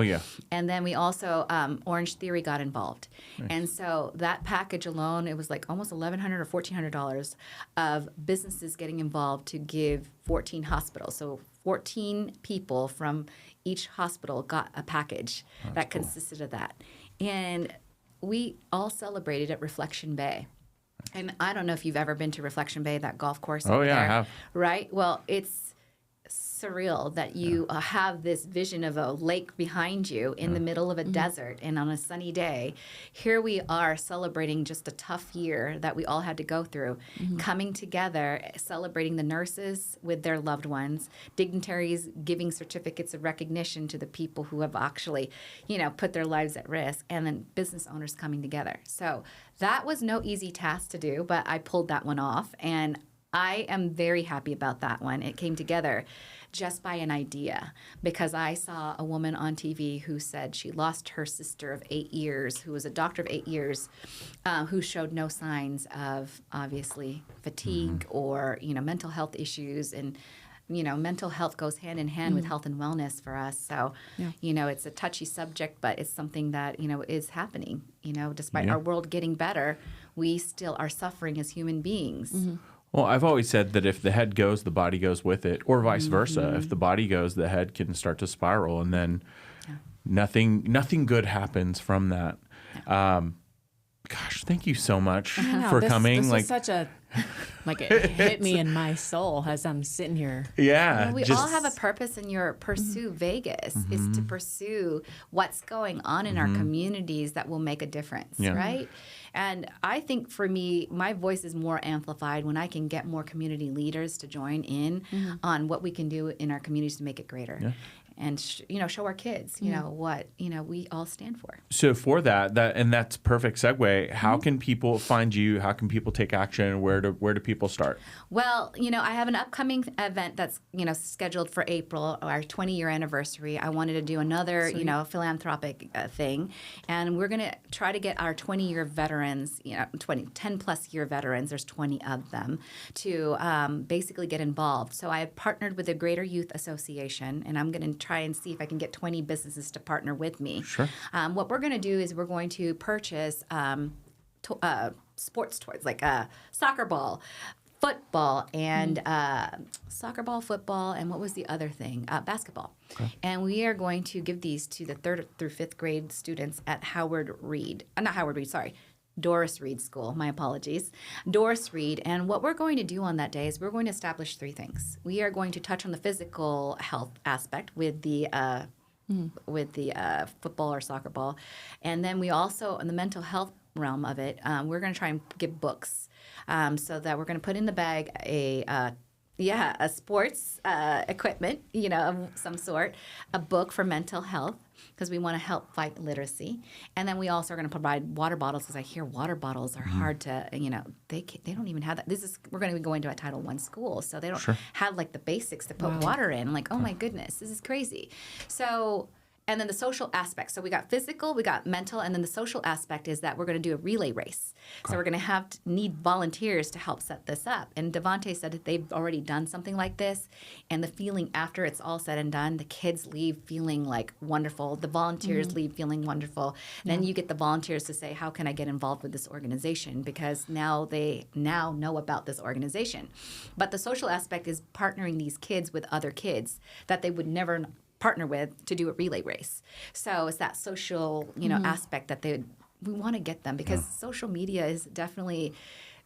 And then we also Orange Theory got involved. And so that package alone, it was like almost $1,100 or $1,400 of businesses getting involved to give 14 hospitals. So 14 people from each hospital got a package that consisted of that. And we all celebrated at Reflection Bay. And I don't know if you've ever been to Reflection Bay, that golf course. Oh, yeah, there, I have. Right? Well, it's surreal that you have this vision of a lake behind you in the middle of a desert, and on a sunny day, here we are celebrating just a tough year that we all had to go through, coming together, celebrating the nurses with their loved ones, dignitaries giving certificates of recognition to the people who have actually, put their lives at risk, and then business owners coming together. So that was no easy task to do, but I pulled that one off, and I am very happy about that one. It came together just by an idea, because I saw a woman on TV who said she lost her sister of 8 years, who was a doctor of 8 years, who showed no signs of, obviously, fatigue or, mental health issues. And, mental health goes hand in hand with health and wellness for us. So, it's a touchy subject, but it's something that, is happening. Despite our world getting better, we still are suffering as human beings. Well, I've always said that if the head goes, the body goes with it, or vice versa. If the body goes, the head can start to spiral, and then nothing good happens from that. Gosh, thank you so much for coming. This was such a Like it hit me in my soul as I'm sitting here. Yeah. Well, we all have a purpose, and your pursue Vegas is to pursue what's going on in our communities that will make a difference, right? And I think for me, my voice is more amplified when I can get more community leaders to join in on what we can do in our communities to make it greater. Yeah. And show our kids, what we all stand for. So for and that's perfect segue. How can people find you? How can people take action? Where do people start? Well, I have an upcoming event that's scheduled for April, our 20-year anniversary. I wanted to do another philanthropic thing, and we're going to try to get our 20-year veterans, 10+ year veterans. There's 20 of them to basically get involved. So I have partnered with the Greater Youth Association, and I'm going to try and see if I can get 20 businesses to partner with me. Sure. What we're going to do is we're going to purchase sports toys like a soccer ball, football, and football, and what was the other thing? Basketball. Okay. And we are going to give these to the 3rd through 5th grade students at Doris Reed School. My apologies. Doris Reed. And what we're going to do on that day is we're going to establish 3 things. We are going to touch on the physical health aspect with the football or soccer ball. And then we also, in the mental health realm of it, we're going to try and give books so that we're going to put in the bag a sports equipment, of some sort, a book for mental health, because we want to help fight literacy. And then we also are going to provide water bottles, because I hear water bottles are hard to, they don't even have that. We're going to be going to a Title I school, so they don't have like the basics to put water in. I'm like, oh my goodness, this is crazy. So, and then the social aspect. So we got physical, we got mental, and then the social aspect is that we're going to do a relay race. Okay. So we're going to need volunteers to help set this up. And Devontae said that they've already done something like this, and the feeling after it's all said and done, the kids leave feeling like wonderful. The volunteers leave feeling wonderful. And then you get the volunteers to say, how can I get involved with this organization? Because now they know about this organization. But the social aspect is partnering these kids with other kids that they would never partner with to do a relay race. So it's that social, aspect that we want to get them, because social media is definitely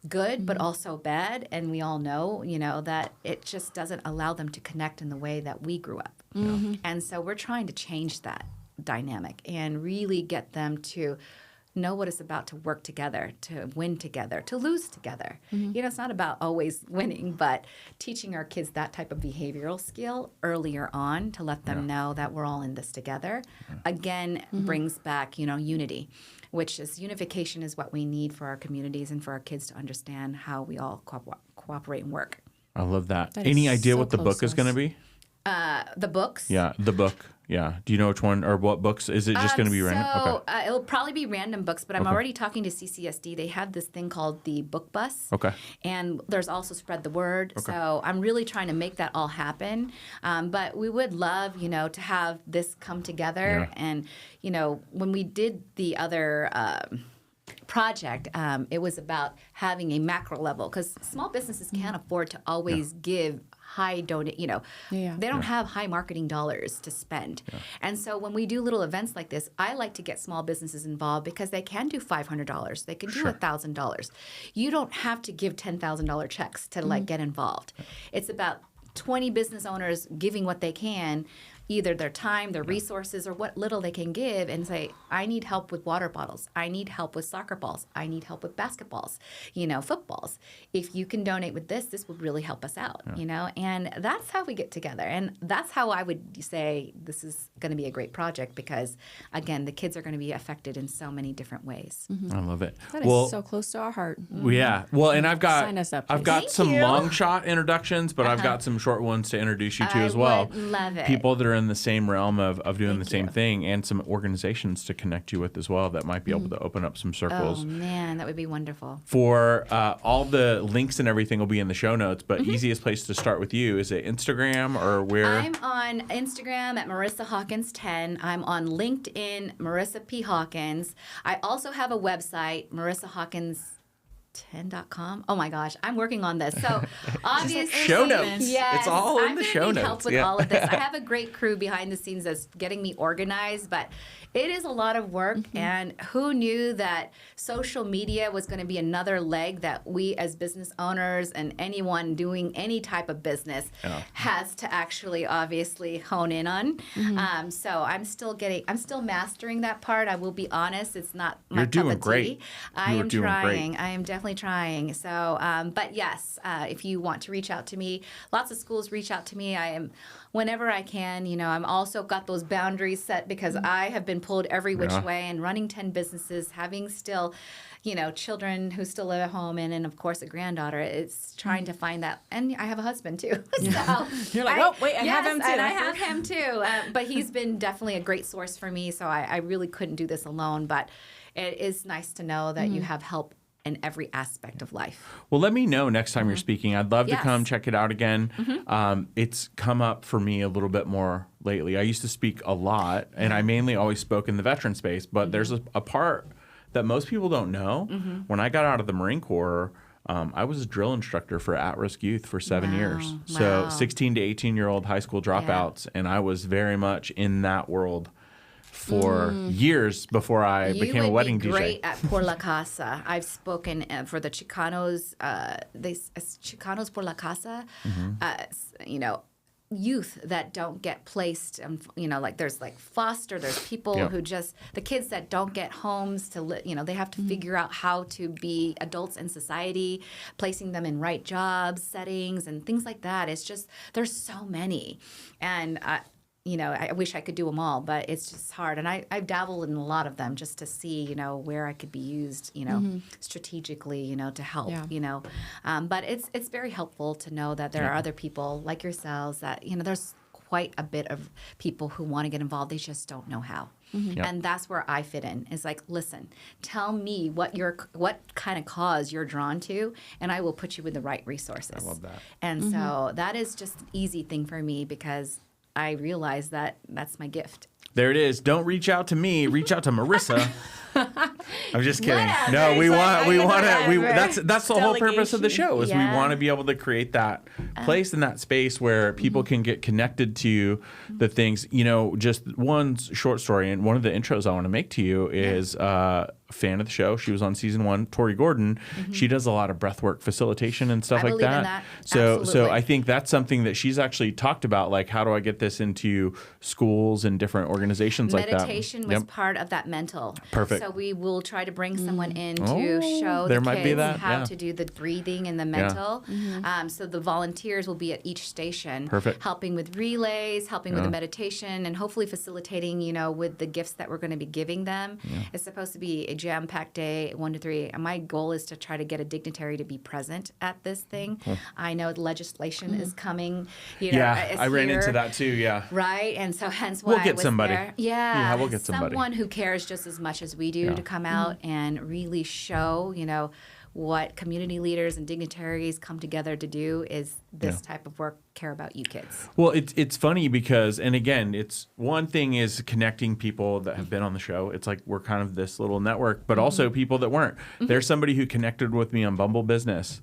good, but also bad. And we all know, that it just doesn't allow them to connect in the way that we grew up. And so we're trying to change that dynamic and really get them to know what it's about to work together, to win together, to lose together. It's not about always winning, but teaching our kids that type of behavioral skill earlier on to let them know that we're all in this together. Again, brings back, unity, which is unification is what we need for our communities and for our kids to understand how we all cooperate and work. I love that. Any idea what the book is going to be? The books? Yeah, the book. Yeah. Do you know which one or what books? Is it just going to be random? Okay. It'll probably be random books, but I'm already talking to CCSD. They have this thing called the book bus. Okay. And there's also Spread the Word. Okay. So I'm really trying to make that all happen. But we would love, to have this come together. Yeah. And, when we did the other project, it was about having a macro level, because small businesses can't afford to always give high donate, they don't have high marketing dollars to spend. Yeah. And so when we do little events like this, I like to get small businesses involved, because they can do $500. They can do $1,000. You don't have to give $10,000 checks to get involved. It's about 20 business owners giving what they can, either their time, their resources, or what little they can give, and say, I need help with water bottles. I need help with soccer balls. I need help with basketballs, footballs. If you can donate with this would really help us out, and that's how we get together. And that's how I would say this is going to be a great project, because, again, the kids are going to be affected in so many different ways. I love it. That is so close to our heart. Yeah. Well, and I've got Sign us up, I've got Thank some you. long shot introductions, but I've got some short ones to introduce you to as well. I would love it. People that are in the same realm of doing the same thing, and some organizations to connect you with as well that might be able to open up some circles. Oh, man, that would be wonderful. For all the links and everything will be in the show notes, but easiest place to start with you, is it Instagram or where? I'm on Instagram at Marissa Hawkins 10. I'm on LinkedIn, Marissa P. Hawkins. I also have a website, Marissa Hawkins 10.com. Oh my gosh, I'm working on this. So obviously, show notes. Yes, It's all in the show notes. Help with all of this. I have a great crew behind the scenes that's getting me organized, but it is a lot of work. And who knew that social media was going to be another leg that we as business owners and anyone doing any type of business has to actually obviously hone in on. So I'm still mastering that part. I will be honest, it's not my cup of tea. I am trying. I am definitely trying. So, but yes, if you want to reach out to me, lots of schools reach out to me. I am, whenever I can, I'm also got those boundaries set because I have been pulled every which way and running 10 businesses, having still, children who still live at home and of course a granddaughter. It's trying to find that. And I have a husband too. So you're like, I have him too. And I have him too. But he's been definitely a great source for me. So I really couldn't do this alone. But it is nice to know that you have help in every aspect of life. Well, let me know next time you're speaking. I'd love to come check it out again. It's come up for me a little bit more lately. I used to speak a lot, and I mainly always spoke in the veteran space, but there's a part that most people don't know. When I got out of the Marine Corps, I was a drill instructor for at-risk youth for 7 years. So 16 to 18-year-old high school dropouts, and I was very much in that world for years before I became a wedding DJ. You would be great at Por La Casa. I've spoken for the Chicanos, Chicanos Por La Casa, youth that don't get placed, like there's like foster, there's people who just, the kids that don't get homes to live, they have to figure out how to be adults in society, placing them in right jobs, settings, and things like that. It's just, there's so many. And I wish I could do them all, but it's just hard. And I've dabbled in a lot of them just to see, where I could be used, strategically, to help, But it's very helpful to know that there are other people like yourselves that, there's quite a bit of people who want to get involved. They just don't know how. And that's where I fit in. It's like, listen, tell me what kind of cause you're drawn to, and I will put you with the right resources. I love that. And so that is just an easy thing for me because I realize that that's my gift. There it is. Don't reach out to me. Reach out to Marissa. I'm just kidding. Whatever. No, we want to. That's the whole purpose of the show. Is we Yeah. want to be able to create that place in that space where people can get connected to the things. Just one short story, and one of the intros I want to make to you is a fan of the show. She was on season 1. Tori Gordon. She does a lot of breathwork facilitation and stuff I like believe that. in that. So Absolutely. I think that's something that she's actually talked about. Like, how do I get this into schools and different organizations like that? Meditation was part of that mental. Perfect. So we will try to bring someone in to show there the might be kids that, how yeah. to do the breathing and the mental. So the volunteers will be at each station, Perfect. helping with relays, helping with the meditation, and hopefully facilitating, with the gifts that we're going to be giving them. It's supposed to be a jam-packed day, 1 to 3. And my goal is to try to get a dignitary to be present at this thing. I know legislation is coming. I ran into that too. Yeah. Right, and so hence why We'll get I was somebody. there. Yeah, we'll get somebody. Someone who cares just as much as we do to come out and really show, what community leaders and dignitaries come together to do is this type of work, care about you kids. Well, it's funny because, and again, it's one thing is connecting people that have been on the show. It's like we're kind of this little network, but also people that weren't. There's somebody who connected with me on Bumble Business.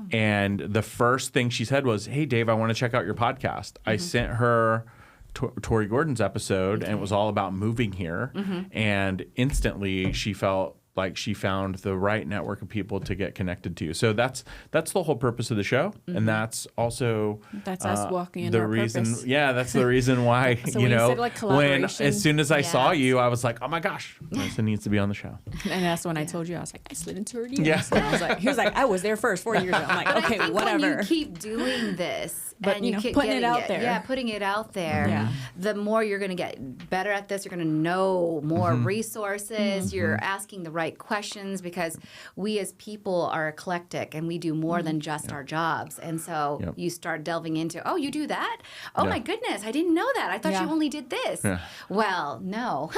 And the first thing she said was, "Hey, Dave, I want to check out your podcast." I sent her Tori Gordon's episode, and it was all about moving here. And instantly she felt like she found the right network of people to get connected to. So that's the whole purpose of the show, and that's also us walking in the our reason. purpose. Yeah, that's the reason why So when you said, like, when collaboration. as soon as I saw Yes. you, I was like, oh my gosh, Marissa needs to be on the show. And that's when I told you, I was like, I slid into her DMs. Yeah. And I was like, he was like, I was there first 4 years ago. I'm like, But I okay, think whatever. when you keep doing this, But, and you keep putting it getting out there. putting it out there, Yeah. the more you're going to get better at this. You're going to know more resources. You're asking the right questions because we as people are eclectic and we do more than just our jobs. And so you start delving into, oh, you do that? Oh my goodness, I didn't know that. I thought you only did this. Yeah. Well, no.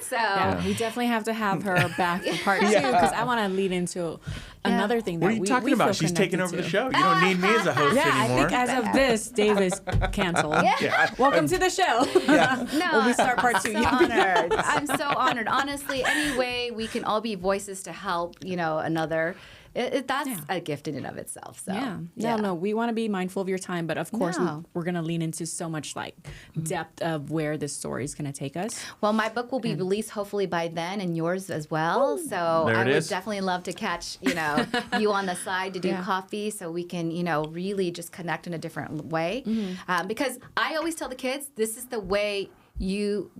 So Yeah, we definitely have to have her back for part 2 because I want to lead into another thing that What are you talking we about? feel She's taking over connected the to. show. You don't need me as a host Yeah, anymore. I think as of this, Dave is canceled. Welcome to the show. No, When we start part 2, I'm so honored. I'm so honored. Honestly, any way we can all be voices to help, another. that's a gift in and of itself. So no, we want to be mindful of your time, but of course we're going to lean into so much like depth of where this story is going to take us. Well, my book will be released hopefully by then, and yours as well. So I would definitely love to catch you on the side to do coffee, so we can really just connect in a different way. Because I always tell the kids, this is the way you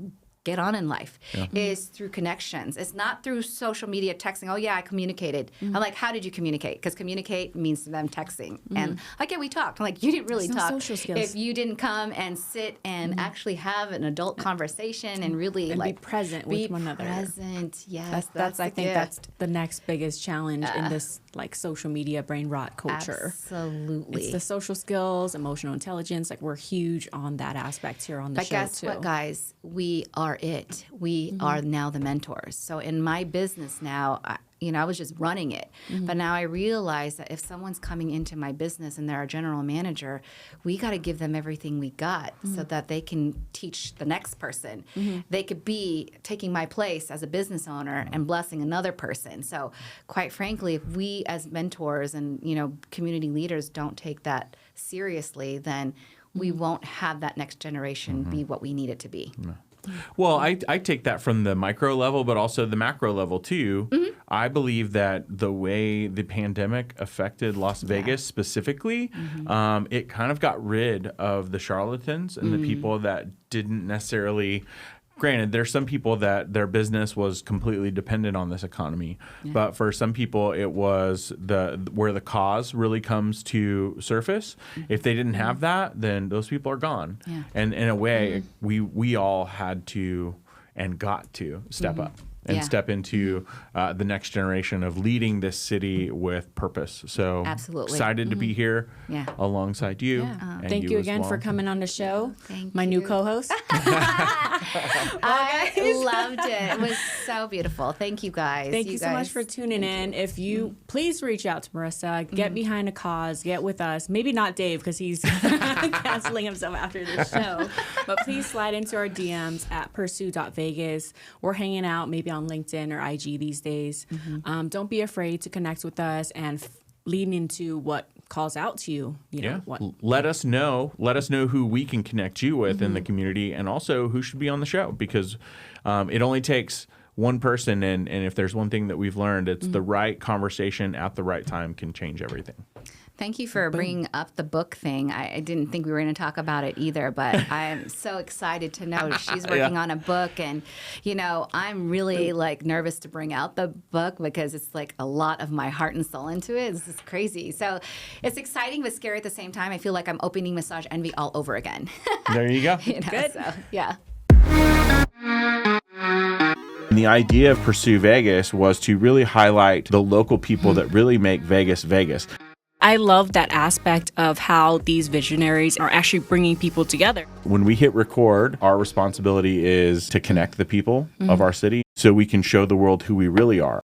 get on in life is through connections. It's not through social media texting. Oh yeah, I communicated. I'm like, how did you communicate? Because communicate means to them texting. And like, yeah, we talked. I'm like, you didn't really talk social skills. if you didn't come and sit and actually have an adult conversation and really and be present with one another. Present, yes. That's I think that's the next biggest challenge in this like social media brain rot culture. Absolutely. It's the social skills, emotional intelligence. Like we're huge on that aspect here on the show too. But guess what, guys? We are it. We are now the mentors. So in my business now, I was just running it. But now I realize that if someone's coming into my business and they're a general manager, we got to give them everything we got so that they can teach the next person. They could be taking my place as a business owner and blessing another person. So quite frankly, if we as mentors and, community leaders don't take that seriously, then we won't have that next generation be what we need it to be. Well, I take that from the micro level, but also the macro level too. I believe that the way the pandemic affected Las Vegas specifically, it kind of got rid of the charlatans and the people that didn't necessarily. Granted, there's some people that their business was completely dependent on this economy, but for some people, it was where the cause really comes to surface. If they didn't have that, then those people are gone. And in a way, we all had to and got to step up and step into the next generation of leading this city with purpose. So absolutely excited to be here alongside you. And thank you again for coming on the show. Thank my you. New co-host. I loved it. It was so beautiful. Thank you guys. Thank you so much for tuning in. If you please reach out to Marissa, get behind a cause, get with us. Maybe not Dave because he's canceling himself after the show. But please slide into our DMs at pursue.vegas. We're hanging out maybe on LinkedIn or IG these days. Don't be afraid to connect with us and lean into what calls out to you. What. Let us know who we can connect you with in the community, and also who should be on the show, because it only takes one person, and if there's one thing that we've learned, it's the right conversation at the right time can change everything. Thank you for bringing up the book thing. I didn't think we were going to talk about it either, but I'm so excited to know she's working on a book. And, I'm really nervous to bring out the book because it's a lot of my heart and soul into it. This is crazy. So it's exciting but scary at the same time. I feel like I'm opening Massage Envy all over again. There you go. Good. So, yeah. The idea of Pursue Vegas was to really highlight the local people that really make Vegas, Vegas. I love that aspect of how these visionaries are actually bringing people together. When we hit record, our responsibility is to connect the people of our city so we can show the world who we really are.